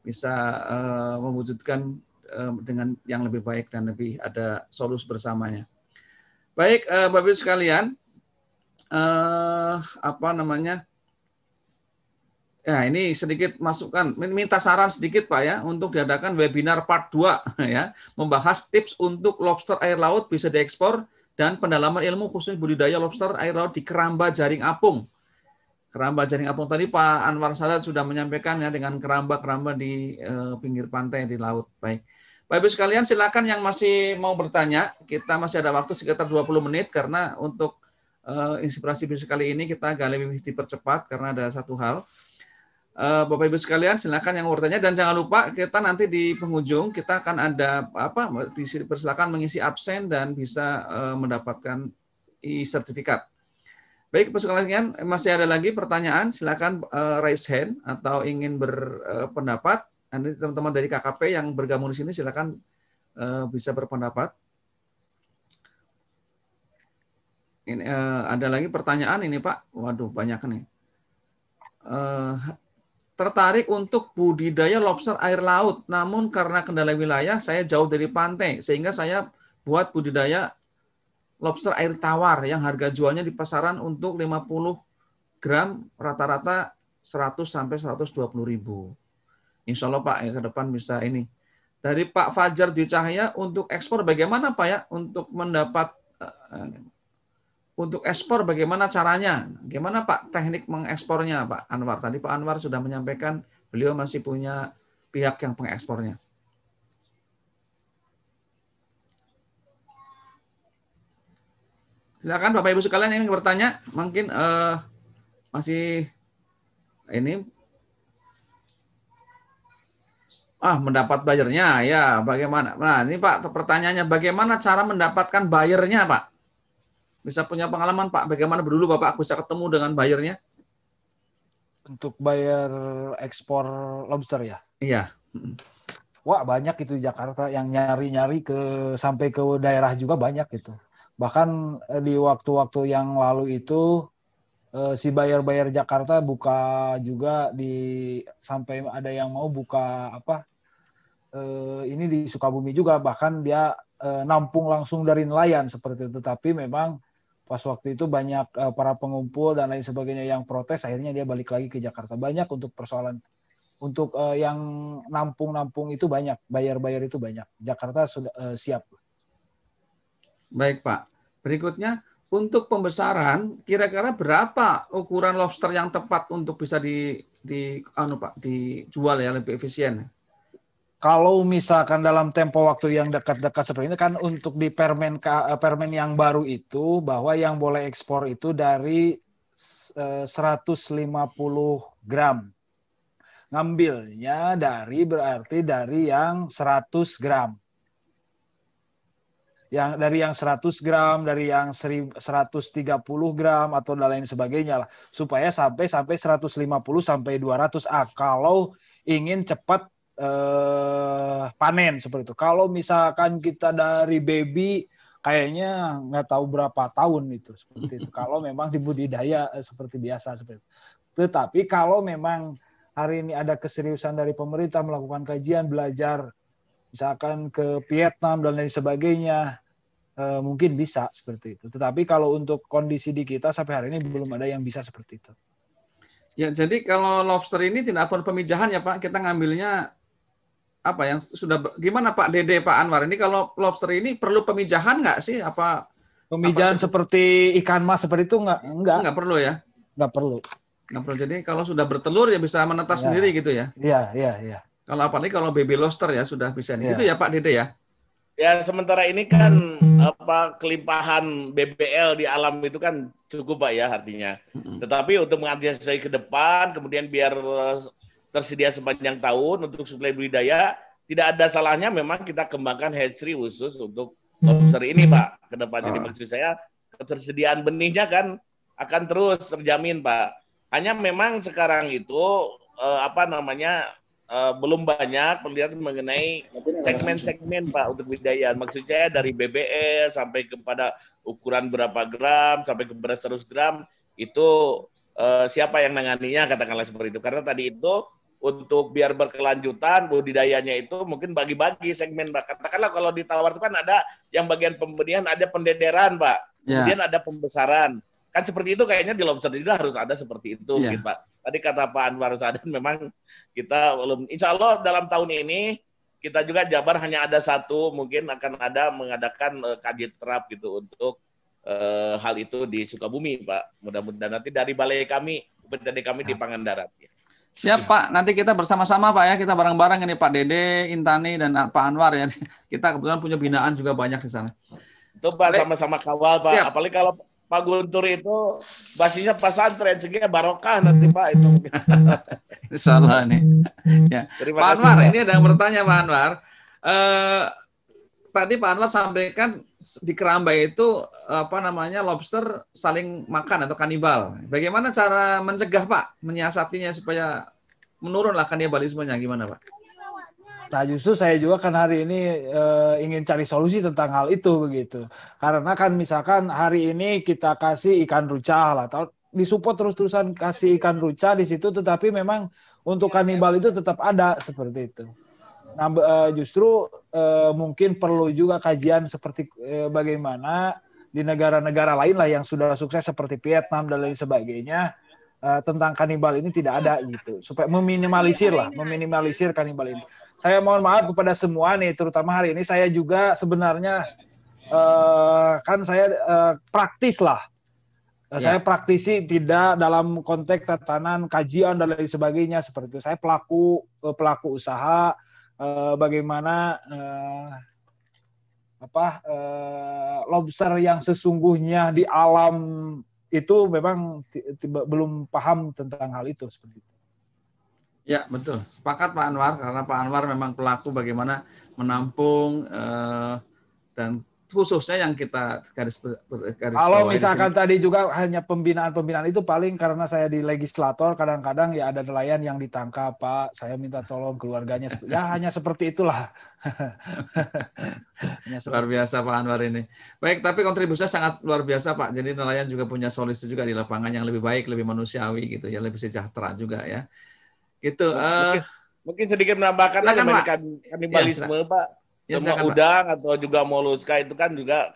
bisa mewujudkan dengan yang lebih baik dan lebih ada solusi bersamanya. Baik, Bapak Ibu sekalian, ya ini sedikit masukan, minta saran sedikit Pak ya untuk diadakan webinar part 2 ya, membahas tips untuk lobster air laut bisa diekspor dan pendalaman ilmu khusus budidaya lobster air laut di keramba jaring apung. keramba jaring apung tadi Pak Anwar Sadat sudah menyampaikan ya dengan keramba-keramba di pinggir pantai di laut. Baik. Bapak Ibu sekalian silakan yang masih mau bertanya. Kita masih ada waktu sekitar 20 menit karena untuk inspirasi bisnis kali ini kita agak lebih dipercepat karena ada satu hal. Bapak Ibu sekalian silakan yang mau bertanya dan jangan lupa kita nanti di penghujung kita akan ada persilakan mengisi absen dan bisa mendapatkan e-sertifikat. Baik, Bapak sekalian, masih ada lagi pertanyaan, silakan raise hand atau ingin berpendapat. Nanti teman-teman dari KKP yang bergabung di sini silakan bisa berpendapat. Ini ada lagi pertanyaan ini Pak. Waduh, banyak nih. Tertarik untuk budidaya lobster air laut, namun karena kendala wilayah saya jauh dari pantai, sehingga saya buat budidaya lobster air tawar yang harga jualnya di pasaran untuk 50 gram rata-rata 100 sampai 120 ribu. Insya Allah Pak ya, ke depan bisa ini. Dari Pak Fajar Dwi Cahya, untuk ekspor bagaimana Pak ya untuk mendapat untuk ekspor bagaimana caranya? Gimana Pak teknik mengekspornya Pak Anwar? Tadi Pak Anwar sudah menyampaikan beliau masih punya pihak yang pengekspornya. Silakan Bapak Ibu sekalian yang ingin bertanya, mungkin masih ini mendapat bayarnya ya bagaimana? Nah, ini Pak pertanyaannya bagaimana cara mendapatkan bayarnya Pak? Bisa punya pengalaman Pak, bagaimana dulu Bapak bisa ketemu dengan bayarnya? Untuk bayar ekspor lobster ya? Iya. Wah, banyak itu di Jakarta yang nyari-nyari sampai ke daerah juga banyak gitu. Bahkan di waktu-waktu yang lalu itu si bayar-bayar Jakarta buka juga sampai ada yang mau buka ini di Sukabumi juga, bahkan dia nampung langsung dari nelayan seperti itu. Tapi memang pas waktu itu banyak para pengumpul dan lain sebagainya yang protes, akhirnya dia balik lagi ke Jakarta. Banyak untuk persoalan untuk yang nampung-nampung itu banyak, bayar-bayar itu banyak. Jakarta sudah siap. Baik Pak. Berikutnya, untuk pembesaran, kira-kira berapa ukuran lobster yang tepat untuk bisa dijual ya lebih efisien? Kalau misalkan dalam tempo waktu yang dekat-dekat seperti ini kan untuk di permen yang baru itu bahwa yang boleh ekspor itu dari 150 gram. Ngambilnya berarti dari yang 100 gram. Dari yang 100 gram, dari yang 130 gram atau dan lain sebagainya lah, supaya sampai 150 sampai 200 kalau ingin cepat panen seperti itu. Kalau misalkan kita dari baby kayaknya nggak tahu berapa tahun itu seperti itu. Kalau memang dibudidaya seperti biasa seperti itu. Tetapi kalau memang hari ini ada keseriusan dari pemerintah melakukan kajian, belajar misalkan ke Vietnam dan lain sebagainya, mungkin bisa seperti itu. Tetapi kalau untuk kondisi di kita sampai hari ini belum ada yang bisa seperti itu. Ya, jadi kalau lobster ini tidak perlu pemijahan ya Pak, kita ngambilnya apa yang sudah gimana Pak Dede Pak Anwar? Ini kalau lobster ini perlu pemijahan nggak sih? Pemijahan seperti ikan mas seperti itu nggak perlu ya? Nggak perlu. Nggak perlu. Jadi kalau sudah bertelur ya bisa menetas sendiri gitu ya? Iya. Kalau apalagi kalau baby lobster ya sudah bisa. Ya. Gitu ya Pak Dede ya? Ya sementara ini kan kelimpahan BBL di alam itu kan cukup Pak ya artinya. Tetapi untuk mengantisipasi ke depan, kemudian biar tersedia sepanjang tahun untuk suplai budidaya, tidak ada salahnya memang kita kembangkan hatchery khusus untuk lobster ini Pak ke depan. Jadi maksud saya ketersediaan benihnya kan akan terus terjamin Pak. Hanya memang sekarang itu belum banyak penelitian mengenai segmen-segmen Pak untuk budidaya. Maksud saya dari BBL sampai kepada ukuran berapa gram sampai kepada 100 gram itu siapa yang menanganinya katakanlah seperti itu. Karena tadi itu untuk biar berkelanjutan budidayanya itu mungkin bagi-bagi segmen Pak. Katakanlah kalau di tawar itu kan ada yang bagian pembenihan, ada pendederan Pak. Kemudian ada pembesaran. Kan seperti itu kayaknya di lobster juga harus ada seperti itu mungkin Pak. Tadi kata Pak Anwar Sadat memang kita belum, insya Allah dalam tahun ini kita juga Jabar hanya ada satu, mungkin akan ada mengadakan kaji terap gitu untuk hal itu di Sukabumi Pak. Mudah-mudahan nanti dari balai kami PTD kami di Pangandaran. Siap Pak, nanti kita bersama-sama Pak ya, kita bareng-bareng ini Pak Dede, Intani, dan Pak Anwar ya. Kita kebetulan punya binaan juga banyak di sana. Itu Pak, sama-sama kawal Pak. Siap. Apalagi kalau Pak Guntur itu basisnya pesantren, sehingga barokah nanti Pak itu. Insya Allah nih. Ya. Pak Anwar, Pak. Ini ada yang bertanya Pak Anwar. Tadi Pak Anwar sampaikan di Kerambai itu lobster saling makan atau kanibal. Bagaimana cara mencegah Pak, menyiasatinya supaya menurunlah kanibalismenya, gimana Pak? Nah justru saya juga kan hari ini ingin cari solusi tentang hal itu begitu. Karena kan misalkan hari ini kita kasih ikan ruca lah, atau disupport terus-terusan kasih ikan ruca di situ, tetapi memang untuk kanibal itu tetap ada seperti itu. Nah, justru mungkin perlu juga kajian seperti bagaimana di negara-negara lain lah yang sudah sukses seperti Vietnam dan lain sebagainya, tentang kanibal ini tidak ada gitu, supaya meminimalisir kanibal ini. Saya mohon maaf kepada semua nih, terutama hari ini saya juga sebenarnya kan saya praktis lah. Saya praktisi tidak dalam konteks tatanan kajian dan lain sebagainya seperti itu. Saya pelaku usaha. Bagaimana lobster yang sesungguhnya di alam itu memang belum paham tentang hal itu seperti itu. Ya betul, sepakat Pak Anwar, karena Pak Anwar memang pelaku bagaimana menampung dan khususnya yang kita garis kalau misalkan tadi juga hanya pembinaan itu paling karena saya di legislator kadang-kadang ya ada nelayan yang ditangkap Pak, saya minta tolong keluarganya ya hanya seperti itulah. Luar biasa Pak Anwar ini. Baik, tapi kontribusinya sangat luar biasa Pak. Jadi nelayan juga punya solusi juga di lapangan yang lebih baik, lebih manusiawi gitu ya, lebih sejahtera juga ya. Gitu. Mungkin sedikit menambahkan kanibalisme Pak. Semua udang atau juga moluska itu kan juga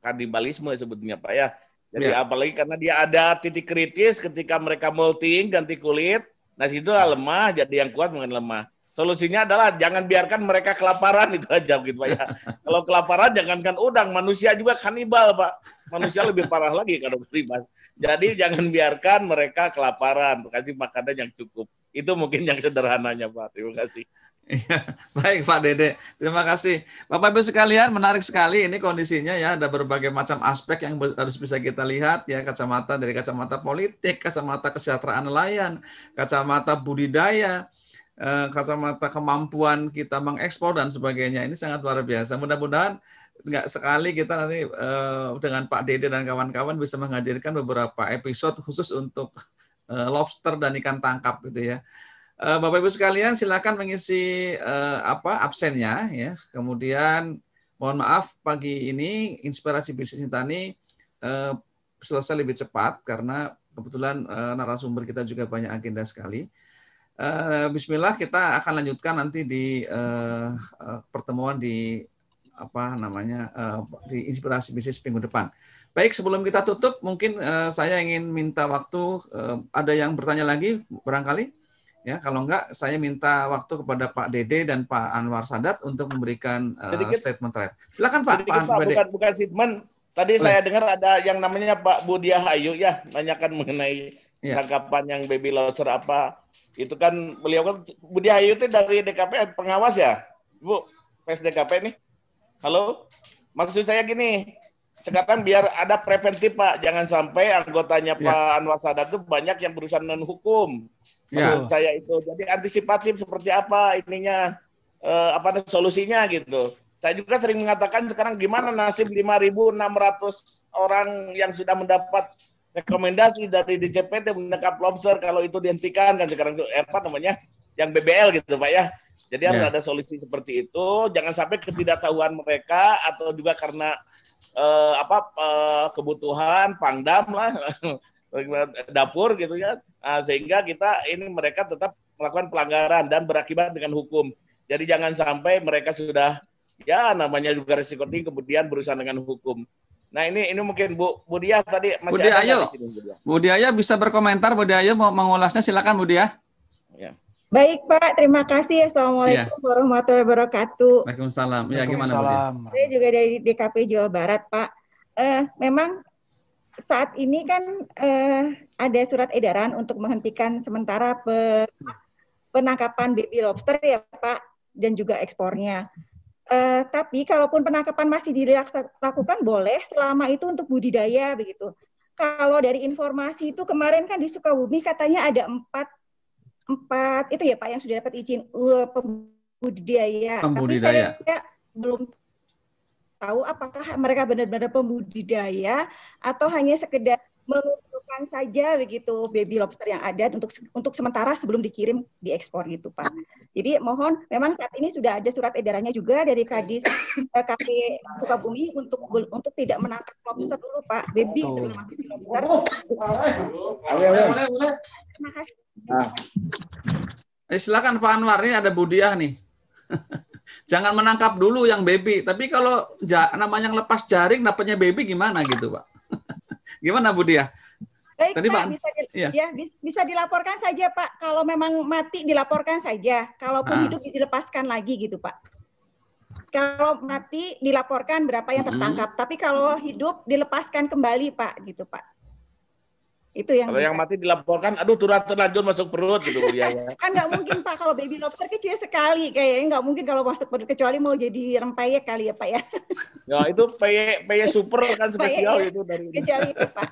kanibalisme sebetulnya Pak ya. Jadi apalagi karena dia ada titik kritis ketika mereka molting, ganti kulit, nah situ lemah, jadi yang kuat mungkin lemah. Solusinya adalah jangan biarkan mereka kelaparan, itu aja gitu Pak ya. Kalau kelaparan jangankan udang, manusia juga kanibal Pak. Manusia lebih parah lagi kalau kanibal. Jadi jangan biarkan mereka kelaparan, kasih makanan yang cukup. Itu mungkin yang sederhananya Pak. Terima kasih. Ya, baik Pak Dede, terima kasih. Bapak Ibu sekalian, menarik sekali ini kondisinya ya, ada berbagai macam aspek yang harus bisa kita lihat ya, dari kacamata politik, kacamata kesejahteraan nelayan, kacamata budidaya, kacamata kemampuan kita mengekspor dan sebagainya. Ini sangat luar biasa. Mudah-mudahan nggak sekali kita nanti dengan Pak Dede dan kawan-kawan bisa menghadirkan beberapa episode khusus untuk lobster dan ikan tangkap gitu ya. Bapak Ibu sekalian silakan mengisi absennya ya. Kemudian mohon maaf pagi ini Inspirasi Bisnis Intani selesai lebih cepat karena kebetulan narasumber kita juga banyak agenda sekali. Bismillah kita akan lanjutkan nanti di pertemuan di di Inspirasi Bisnis minggu depan. Baik, sebelum kita tutup mungkin saya ingin minta waktu, ada yang bertanya lagi barangkali? Ya, kalau enggak, saya minta waktu kepada Pak Dede dan Pak Anwar Sadat untuk memberikan statement terakhir. Silakan Pak. Bukan statement. Tadi saya dengar ada yang namanya Pak Budia Hayu ya, nanyakan mengenai tangkapan yang baby lobster apa. Itu kan beliau kan Budia Hayu itu dari DKP pengawas ya, Bu, PSDKP nih. Halo, maksud saya gini. Sekarang biar ada preventif Pak, jangan sampai anggotanya Pak Anwar Sadat itu banyak yang berurusan dengan hukum. Menurut saya itu, jadi antisipatif seperti apa ininya, solusinya gitu. Saya juga sering mengatakan sekarang gimana nasib 5.600 orang yang sudah mendapat rekomendasi dari DJPT menangkap lobster kalau itu dihentikan kan sekarang yang BBL gitu Pak ya. Jadi harus ada solusi seperti itu, jangan sampai ketidaktahuan mereka atau juga karena kebutuhan pangdam lah dapur gitu ya. Nah, sehingga mereka tetap melakukan pelanggaran dan berakibat dengan hukum. Jadi jangan sampai mereka sudah namanya juga risiko tinggi kemudian berurusan dengan hukum. Nah ini mungkin Bu Dia tadi masih ada di sini. Bu Dia bisa berkomentar, Bu Dia mau mengulasnya, silakan Bu Dia. Ya. Baik Pak, terima kasih. Assalamualaikum warahmatullahi wabarakatuh. Waalaikumsalam. Ya gimana Bu Dia? Saya juga dari DKP Jawa Barat Pak. Memang saat ini kan ada surat edaran untuk menghentikan sementara penangkapan baby lobster ya Pak, dan juga ekspornya. Tapi kalaupun penangkapan masih dilakukan boleh selama itu untuk budidaya begitu. Kalau dari informasi itu kemarin kan di Sukabumi katanya ada empat itu ya Pak yang sudah dapat izin pembudidaya. Tapi saya belum tahu apakah mereka benar-benar pembudidaya atau hanya sekedar mengumpulkan saja begitu baby lobster yang ada untuk sementara sebelum dikirim diekspor gitu Pak. Jadi mohon, memang saat ini sudah ada surat edarannya juga dari Kadis KP Sukabumi untuk tidak menangkap lobster dulu Pak, baby sebelum masuk lobster. Terima kasih. Silakan Pak Anwar, ini ada Budiah nih. Jangan menangkap dulu yang baby, tapi kalau namanya lepas jaring dapatnya baby gimana gitu Pak? Gimana Bu Dia? Baik tadi, Pak, bisa dilaporkan saja Pak. Kalau memang mati dilaporkan saja. Kalaupun hidup dilepaskan lagi gitu Pak. Kalau mati dilaporkan berapa yang tertangkap. Tapi kalau hidup dilepaskan kembali Pak, gitu Pak. Itu yang. Kalau yang mati dilaporkan, aduh turut terlanjur masuk perut gitu Bu Dia. Kan nggak mungkin Pak, kalau baby lobster kecil sekali kayaknya nggak mungkin kalau masuk perut, kecuali mau jadi rempeyek kali ya Pak ya. Ya itu peyek super kan spesial itu dari. Kecuali itu Pak.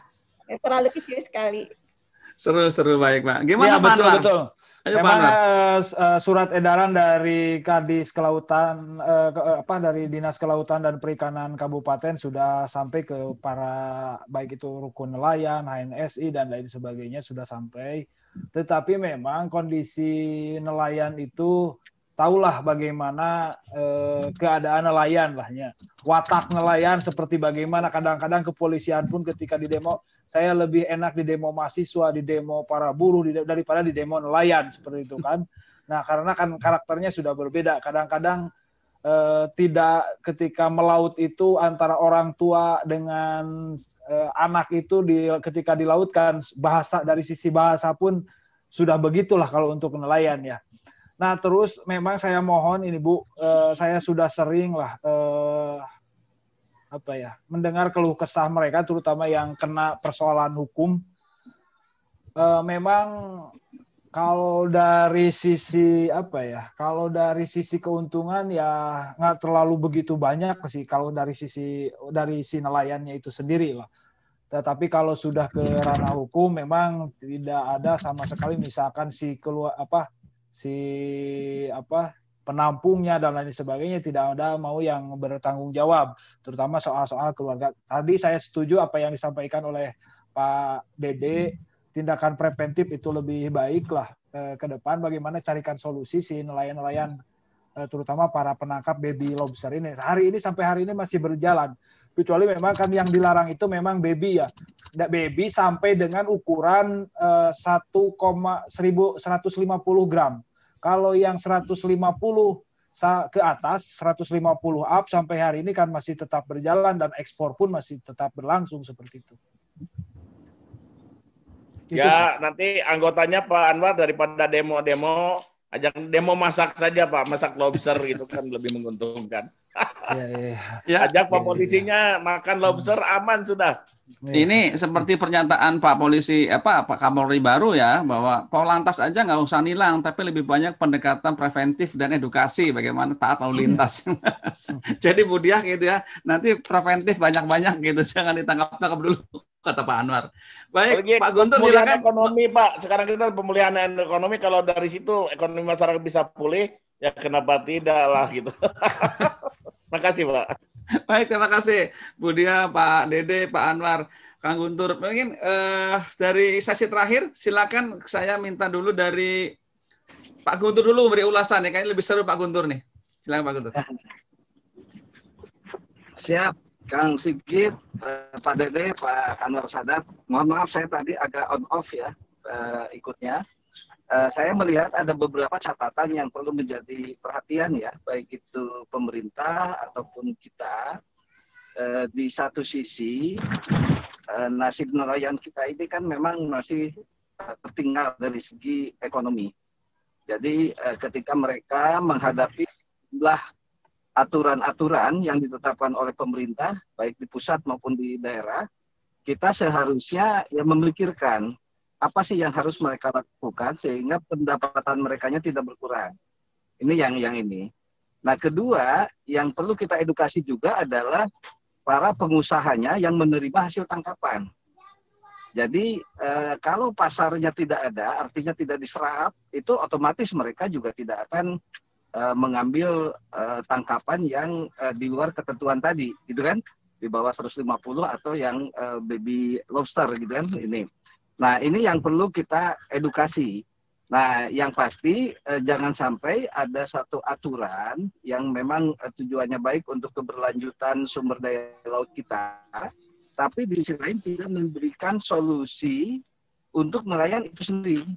Terlalu kecil sekali. Seru baik Pak. Gimana ya, Pak Anwar? Betul. Memang surat edaran dari Kadis Kelautan, dari Dinas Kelautan dan Perikanan Kabupaten sudah sampai ke para baik itu rukun nelayan, HNSI dan lain sebagainya sudah sampai. Tetapi memang kondisi nelayan itu tahulah bagaimana keadaan nelayan lahnya. Watak nelayan seperti bagaimana, kadang-kadang kepolisian pun ketika di demo, saya lebih enak di demo mahasiswa, di demo para buruh daripada di demo nelayan seperti itu kan. Nah, karena kan karakternya sudah berbeda. Kadang-kadang tidak, ketika melaut itu antara orang tua dengan anak itu ketika dilautkan, bahasa dari sisi bahasa pun sudah begitulah kalau untuk nelayan ya. Nah, terus memang saya mohon ini Bu, saya sudah sering lah mendengar keluh kesah mereka, terutama yang kena persoalan hukum. Memang kalau dari sisi kalau dari sisi keuntungan ya nggak terlalu begitu banyak sih kalau dari si nelayannya itu sendiri lah. Tetapi kalau sudah ke ranah hukum memang tidak ada sama sekali, misalkan penampungnya dan lain sebagainya tidak ada mau yang bertanggung jawab, terutama soal-soal keluarga. Tadi saya setuju apa yang disampaikan oleh Pak Dede, tindakan preventif itu lebih baik lah ke depan, bagaimana carikan solusi si nelayan-nelayan terutama para penangkap baby lobster ini. Sampai hari ini masih berjalan. Kecuali memang kan yang dilarang itu memang baby ya. Baby sampai dengan ukuran 150 gram. Kalau yang 150 ke atas, 150 up sampai hari ini kan masih tetap berjalan dan ekspor pun masih tetap berlangsung seperti itu. Ya, nanti anggotanya Pak Anwar daripada demo-demo, ajak demo masak saja Pak, masak lobster gitu kan lebih menguntungkan. Ajak Pak polisinya makan lobster, aman sudah. Ini seperti pernyataan Pak Polisi Pak Kapolri baru ya, bahwa Polantas aja nggak usah nilang, tapi lebih banyak pendekatan preventif dan edukasi bagaimana taat lalu lintas. Jadi Budiah gitu ya, nanti preventif banyak-banyak gitu, jangan ditangkap-tangkap dulu kata Pak Anwar. Baik, Pak Guntur silakan. Ekonomi Pak, sekarang kita pemulihan ekonomi, kalau dari situ ekonomi masyarakat bisa pulih, ya kenapa tidak lah gitu. Makasih Pak. Baik, terima kasih Budia, Pak Dede, Pak Anwar, Kang Guntur. Mungkin dari sesi terakhir, silakan saya minta dulu dari Pak Guntur dulu beri ulasan ya, kayaknya lebih seru Pak Guntur nih. Silakan Pak Guntur. Siap, Kang Sigit, Pak Dede, Pak Anwar Sadat. Mohon maaf saya tadi agak on off ya ikutnya. Saya melihat ada beberapa catatan yang perlu menjadi perhatian ya, baik itu pemerintah ataupun kita. Di satu sisi, nasib nelayan kita ini kan memang masih tertinggal dari segi ekonomi. Jadi ketika mereka menghadapi sejumlah aturan-aturan yang ditetapkan oleh pemerintah, baik di pusat maupun di daerah, kita seharusnya ya memikirkan apa sih yang harus mereka lakukan sehingga pendapatan merekanya tidak berkurang. Ini yang ini. Nah, kedua, yang perlu kita edukasi juga adalah para pengusahanya yang menerima hasil tangkapan. Jadi kalau pasarnya tidak ada, artinya tidak diserap, itu otomatis mereka juga tidak akan mengambil tangkapan yang di luar ketentuan tadi, gitu kan? Di bawah 150 atau yang baby lobster, gitu kan? Ini. Nah, ini yang perlu kita edukasi. Nah, yang pasti jangan sampai ada satu aturan yang memang tujuannya baik untuk keberlanjutan sumber daya laut kita, tapi di sisi lain tidak memberikan solusi untuk nelayan itu sendiri,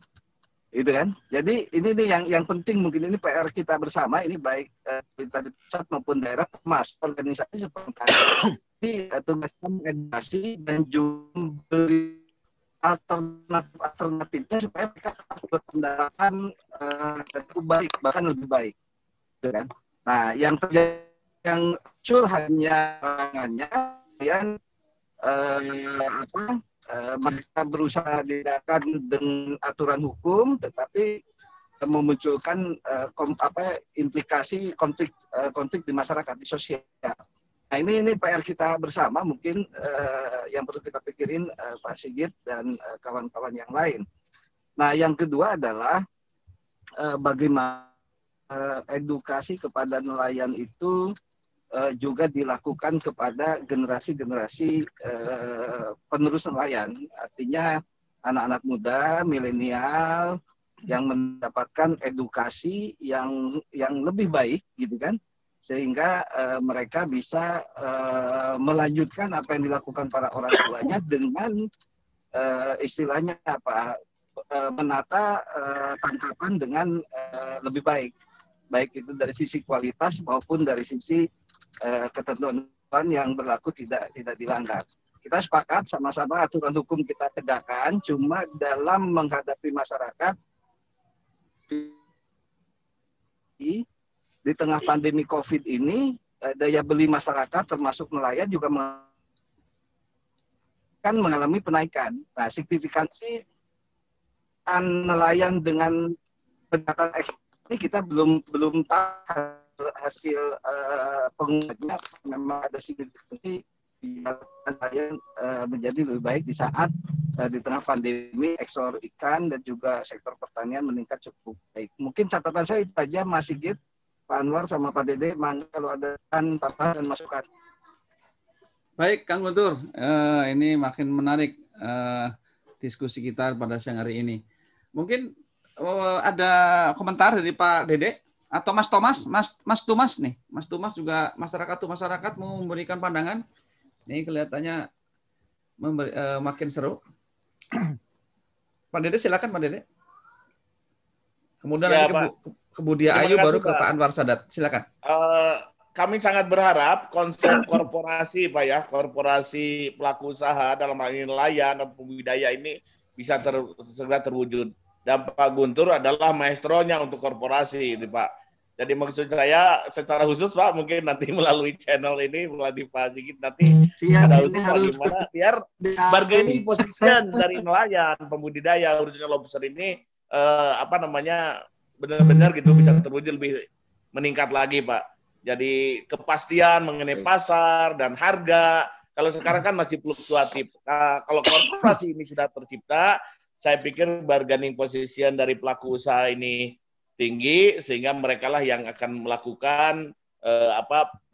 gitu kan? Jadi ini nih yang penting, mungkin ini PR kita bersama, ini baik pemerintah di pusat maupun daerah, termasuk organisasi seperti kami, tugasnya mengedukasi dan juga beri alternatifnya supaya mereka berpendapatan cukup baik, bahkan lebih baik, gitu kan? Nah, yang terjadi yang muncul hanya larangannya yang mereka berusaha diadakan dengan aturan hukum, tetapi memunculkan implikasi konflik di masyarakat, di sosial. Nah, ini PR kita bersama, mungkin yang perlu kita pikirin Pak Sigit dan kawan-kawan yang lain. Nah, yang kedua adalah bagaimana edukasi kepada nelayan itu juga dilakukan kepada generasi-generasi penerus nelayan. Artinya anak-anak muda, milenial yang mendapatkan edukasi yang lebih baik, gitu kan? Sehingga mereka bisa melanjutkan apa yang dilakukan para orang tuanya dengan istilahnya menata tangkapan dengan lebih baik. Baik itu dari sisi kualitas maupun dari sisi ketentuan yang berlaku tidak dilanggar. Kita sepakat sama-sama aturan hukum kita tegakkan, cuma dalam menghadapi masyarakat di tengah pandemi COVID ini, daya beli masyarakat termasuk nelayan juga kan mengalami penaikan. Nah, signifikansi nelayan dengan pendapatan ekspor ini kita belum tahu hasil penggunaannya, memang ada signifikansi nelayan menjadi lebih baik di saat di tengah pandemi ekspor ikan dan juga sektor pertanian meningkat cukup baik. Mungkin catatan saya itu saja, Mas Sigit, Pak Anwar sama Pak Dede, kalau ada tambahan dan masukan. Baik, Kang Guntur, ini makin menarik diskusi kita pada siang hari ini. Mungkin ada komentar dari Pak Dede atau Mas Thomas, Mas Thomas nih, Mas Thomas juga masyarakat mau memberikan pandangan. Ini kelihatannya makin seru. Pak Dede, silakan Pak Dede. Kemudian ya, nanti ke Budia Ayu, baru ke Pak Anwar Sadat. Silakan. Kami sangat berharap konsep korporasi, Pak ya, korporasi pelaku usaha dalam hal ini nelayan atau budidaya ini bisa segera terwujud. Dan Pak Guntur adalah maestronya untuk korporasi, Pak. Jadi maksud saya secara khusus, Pak, mungkin nanti melalui channel ini, melalui Pak Sigit nanti ada khusus bagaimana biar bargaining position dari nelayan, pembudidaya, khususnya lobster ini benar-benar gitu bisa terwujud lebih meningkat lagi, Pak. Jadi kepastian mengenai pasar dan harga. Kalau sekarang kan masih fluktuatif. Kalau korporasi ini sudah tercipta, saya pikir bargaining position dari pelaku usaha ini tinggi, sehingga mereka lah yang akan melakukan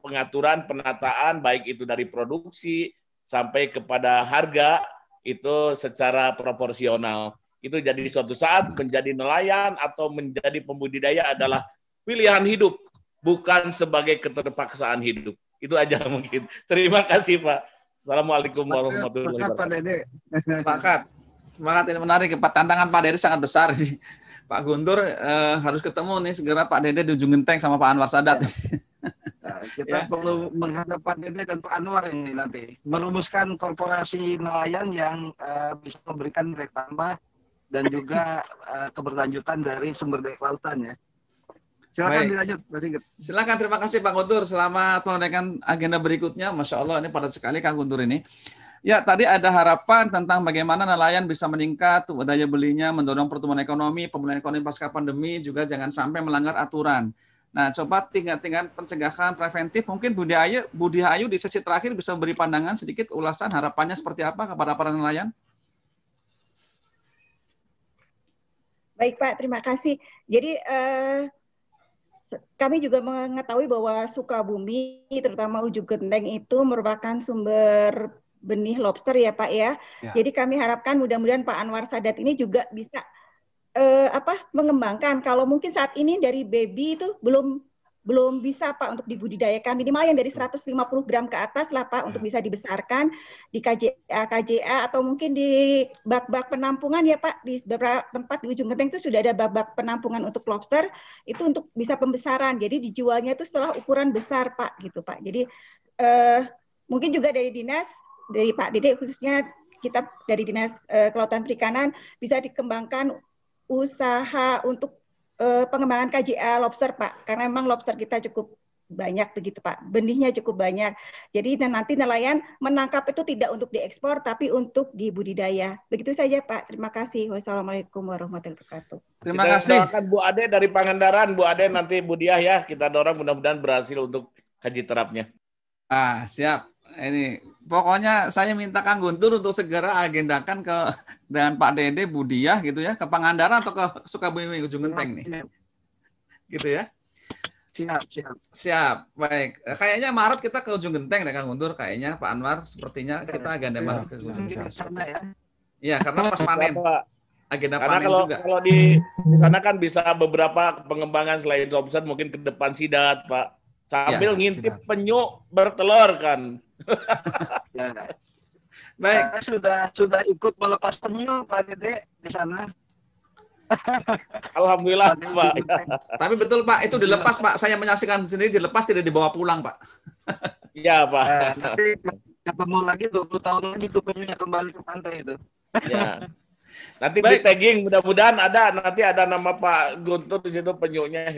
pengaturan, penataan, baik itu dari produksi sampai kepada harga itu secara proporsional. Itu jadi suatu saat menjadi nelayan atau menjadi pembudidaya adalah pilihan hidup, bukan sebagai keterpaksaan hidup. Itu aja mungkin. Terima kasih, Pak. Assalamualaikum warahmatullahi wabarakatuh. Semangat, ini menarik. Tantangan Pak Dede sangat besar. Pak Guntur harus ketemu nih segera Pak Dede di ujung genteng sama Pak Anwar Sadat. Kita perlu menghadap Pak Dede dan Pak Anwar ini nanti merumuskan korporasi nelayan yang bisa memberikan nilai tambah dan juga keberlanjutan dari sumber daya kelautan ya. Silakan dilanjut, Pak Sigit. Silakan, terima kasih Pak Guntur. Selamat menunaikan agenda berikutnya. Masya Allah, ini padat sekali Kang Guntur ini. Ya, tadi ada harapan tentang bagaimana nelayan bisa meningkat, daya belinya, mendorong pertumbuhan ekonomi, pemulihan ekonomi pasca pandemi, juga jangan sampai melanggar aturan. Nah, coba tingkat pencegahan preventif, mungkin Budi Ayu di sesi terakhir bisa beri pandangan sedikit ulasan harapannya seperti apa kepada para nelayan? Baik Pak, terima kasih. Jadi kami juga mengetahui bahwa Sukabumi, terutama Ujung Genteng itu merupakan sumber benih lobster ya Pak ya. Jadi kami harapkan mudah-mudahan Pak Anwar Sadat ini juga bisa mengembangkan. Kalau mungkin saat ini dari baby itu belum bisa Pak untuk dibudidayakan, minimal yang dari 150 gram ke atas lah Pak untuk bisa dibesarkan di KJA atau mungkin di bak-bak penampungan ya Pak. Di beberapa tempat di Ujung Genteng itu sudah ada bak-bak penampungan untuk lobster, itu untuk bisa pembesaran. Jadi dijualnya itu setelah ukuran besar Pak gitu Pak. Jadi mungkin juga dari dinas, dari Pak Dede khususnya kita dari Dinas Kelautan Perikanan bisa dikembangkan usaha untuk pengembangan KJA lobster Pak, karena memang lobster kita cukup banyak begitu Pak, benihnya cukup banyak. Jadi nanti nelayan menangkap itu tidak untuk diekspor, tapi untuk dibudidaya. Begitu saja Pak. Terima kasih. Wassalamualaikum warahmatullahi wabarakatuh. Terima kasih. Kita doakan Bu Ade dari Pangandaran, Bu Ade nanti Bu Diah ya, kita dorong mudah-mudahan berhasil untuk haji terapnya. Siap. Ini pokoknya saya minta Kang Guntur untuk segera agendakan dengan Pak Dede, Bu Diah gitu ya, ke Pangandaran atau ke Sukabumi Ujung Genteng nih. Gitu ya. Siap. Baik. Kayaknya Maret kita ke Ujung Genteng deh Kang Guntur, kayaknya Pak Anwar sepertinya kita agenda Maret ke Ujung Genteng. Iya, karena pas panen. Agenda karena panen juga. Kalau di sana kan bisa beberapa pengembangan selain lobster, mungkin ke depan sidat, Pak. Sambil ngintip penyu bertelur kan. Baik. Saya sudah ikut melepas penyu Pak Dede di sana. Alhamdulillah Pak. Tapi betul Pak, itu dilepas Pak. Saya menyaksikan sendiri dilepas, tidak dibawa pulang Pak. Iya Pak. Nanti ketemu lagi 20 tahun lagi tuh penyunya kembali ke pantai itu. Ya. Nanti di tagging mudah-mudahan nanti ada nama Pak Guntur di situ penyunya.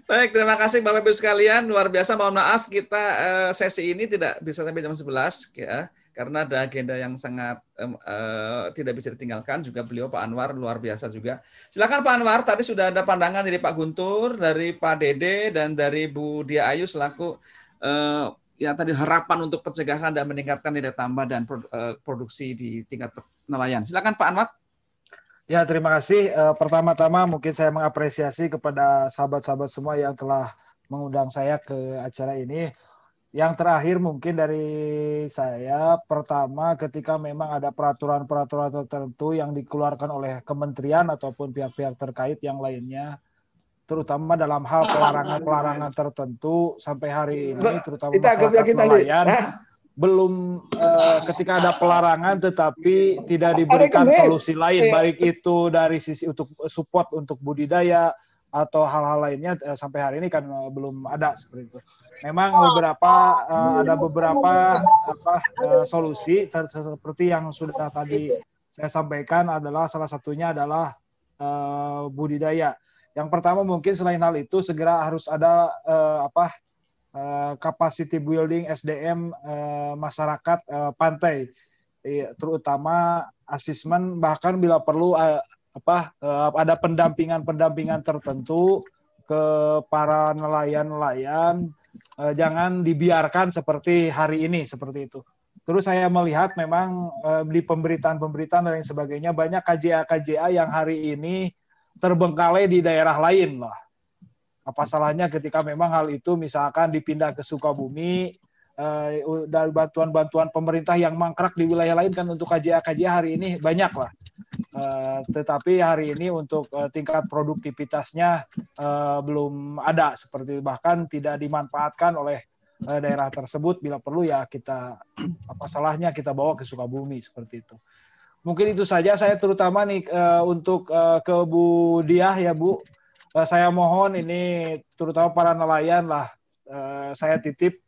Baik, terima kasih Bapak Ibu sekalian. Luar biasa, mohon maaf kita sesi ini tidak bisa sampai jam 11 ya, karena ada agenda yang sangat tidak bisa ditinggalkan. Juga beliau Pak Anwar luar biasa juga. Silakan Pak Anwar, tadi sudah ada pandangan dari Pak Guntur, dari Pak Dede dan dari Bu Diah Ayu selaku ya tadi harapan untuk pencegahan dan meningkatkan nilai tambah dan produksi di tingkat nelayan. Silakan Pak Anwar. Ya, terima kasih. Pertama-tama mungkin saya mengapresiasi kepada sahabat-sahabat semua yang telah mengundang saya ke acara ini. Yang terakhir mungkin dari saya, pertama ketika memang ada peraturan-peraturan tertentu yang dikeluarkan oleh kementerian ataupun pihak-pihak terkait yang lainnya, terutama dalam hal pelarangan-pelarangan tertentu sampai hari ini, terutama masyarakat nelayan, belum ketika ada pelarangan tetapi tidak diberikan solusi lain, baik itu dari sisi untuk support untuk budidaya atau hal-hal lainnya, sampai hari ini kan belum ada seperti itu. Memang ada beberapa solusi seperti yang sudah tadi saya sampaikan, adalah salah satunya adalah budidaya. Yang pertama mungkin selain hal itu segera harus ada capacity building SDM masyarakat pantai, terutama asesmen, bahkan bila perlu ada pendampingan tertentu ke para nelayan-nelayan, jangan dibiarkan seperti hari ini seperti itu. Terus saya melihat memang di pemberitaan dan lain sebagainya banyak KJA yang hari ini terbengkalai di daerah lain lah. Apa salahnya ketika memang hal itu misalkan dipindah ke Sukabumi, dari bantuan-bantuan pemerintah yang mangkrak di wilayah lain kan untuk KJA hari ini banyak lah. Tetapi hari ini untuk tingkat produktivitasnya belum ada, seperti bahkan tidak dimanfaatkan oleh daerah tersebut. Bila perlu ya kita, apa salahnya kita bawa ke Sukabumi seperti itu. Mungkin itu saja saya terutama nih untuk ke Bu Diah ya Bu. Saya mohon ini terutama para nelayan lah, saya titip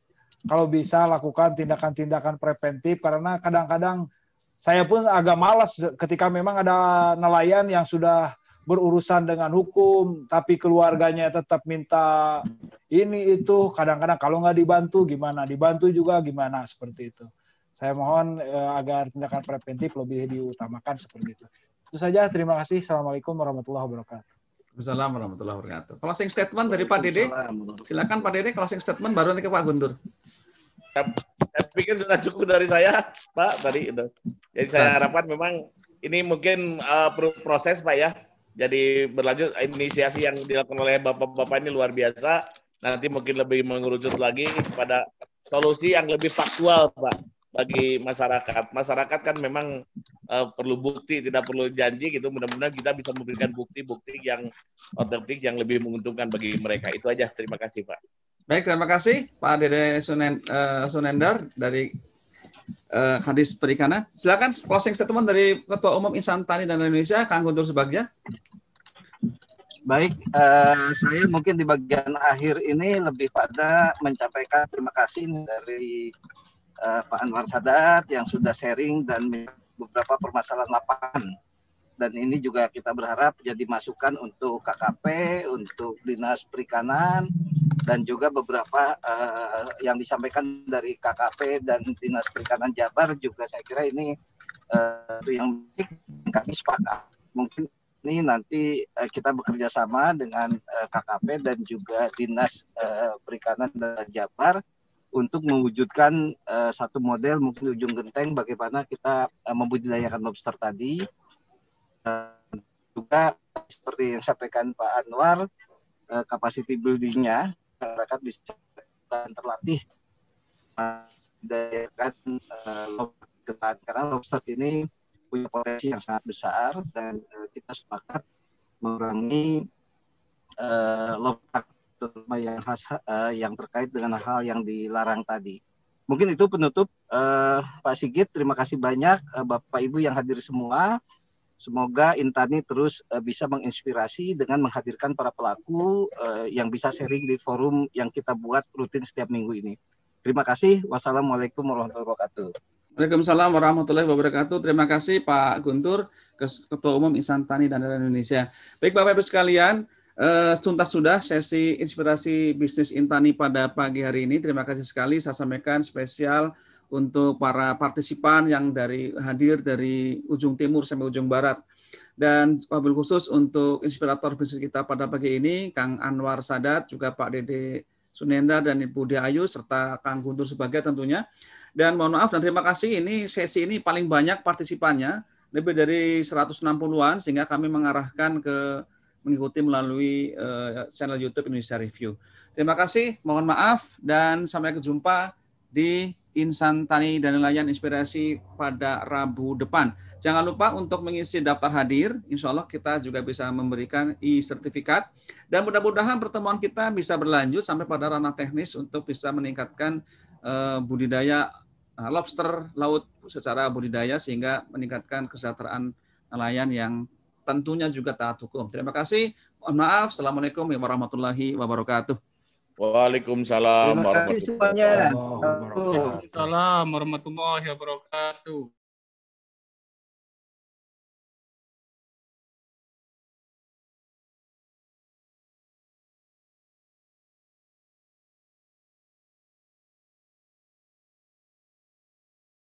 kalau bisa lakukan tindakan-tindakan preventif, karena kadang-kadang saya pun agak malas ketika memang ada nelayan yang sudah berurusan dengan hukum, tapi keluarganya tetap minta ini itu, kadang-kadang kalau nggak dibantu gimana, dibantu juga gimana, seperti itu. Saya mohon agar tindakan preventif lebih diutamakan seperti itu. Itu saja, terima kasih. Assalamualaikum warahmatullahi wabarakatuh. Assalamualaikum warahmatullahi wabarakatuh. Closing statement dari Pak Dede. Silakan Pak Dede, closing statement baru nanti ke Pak Guntur. Saya pikir sudah cukup dari saya, Pak. Tadi udah. Jadi saya harapkan memang ini mungkin proses, Pak ya. Jadi berlanjut, inisiasi yang dilakukan oleh Bapak-Bapak ini luar biasa. Nanti mungkin lebih mengerucut lagi kepada solusi yang lebih faktual, Pak, bagi masyarakat. Masyarakat kan memang perlu bukti, tidak perlu janji gitu. Mudah-mudahan kita bisa memberikan bukti-bukti yang otentik yang lebih menguntungkan bagi mereka. Itu aja. Terima kasih, Pak. Baik, terima kasih Pak Dede Sunendar dari Kadis Perikanan. Silakan closing statement dari Ketua Umum Insan Tani dan Indonesia, Kang Guntur Subagja. Baik, saya mungkin di bagian akhir ini lebih pada menyampaikan terima kasih dari Pak Anwar Sadat yang sudah sharing dan beberapa permasalahan lapangan. Dan ini juga kita berharap jadi masukan untuk KKP, untuk Dinas Perikanan, dan juga beberapa yang disampaikan dari KKP dan Dinas Perikanan Jabar juga saya kira ini yang kami sepakat. Mungkin ini nanti kita bekerja sama dengan KKP dan juga Dinas Perikanan dan Jabar untuk mewujudkan satu model mungkin ujung genteng bagaimana kita membudidayakan lobster tadi. Juga seperti yang disampaikan Pak Anwar, capacity building-nya masyarakat bisa terlatih membudidayakan lobster karena lobster ini punya potensi yang sangat besar dan kita sepakat mengurangi lobster terutama yang terkait dengan hal yang dilarang tadi. Mungkin itu penutup Pak Sigit. Terima kasih banyak Bapak Ibu yang hadir semua. Semoga Intani terus bisa menginspirasi dengan menghadirkan para pelaku yang bisa sharing di forum yang kita buat rutin setiap minggu ini. Terima kasih. Wassalamualaikum warahmatullahi wabarakatuh. Waalaikumsalam warahmatullahi wabarakatuh. Terima kasih Pak Guntur, Ketua Umum Insan Tani dan Nelayan Indonesia. Baik Bapak Ibu sekalian, tuntas sudah sesi inspirasi bisnis Intani pada pagi hari ini. Terima kasih sekali saya sampaikan spesial untuk para partisipan yang hadir dari ujung timur sampai ujung barat. Dan wabil khusus untuk inspirator bisnis kita pada pagi ini, Kang Anwar Sadat, juga Pak Dede Sunendar dan Ibu Dia Ayu, serta Kang Guntur Subagja tentunya. Dan mohon maaf dan terima kasih, ini sesi ini paling banyak partisipannya, lebih dari 160-an, sehingga kami mengarahkan mengikuti melalui channel YouTube Indonesia Review. Terima kasih, mohon maaf, dan sampai jumpa di Insan Tani dan Nelayan Inspirasi pada Rabu depan. Jangan lupa untuk mengisi daftar hadir, insya Allah kita juga bisa memberikan e-sertifikat, dan mudah-mudahan pertemuan kita bisa berlanjut sampai pada ranah teknis untuk bisa meningkatkan budidaya lobster laut secara budidaya sehingga meningkatkan kesejahteraan nelayan yang tentunya juga taat hukum. Terima kasih. Mohon maaf. Assalamualaikum warahmatullahi wabarakatuh. Waalaikumsalam warahmatullahi wabarakatuh. Waalaikumsalam warahmatullahi wabarakatuh.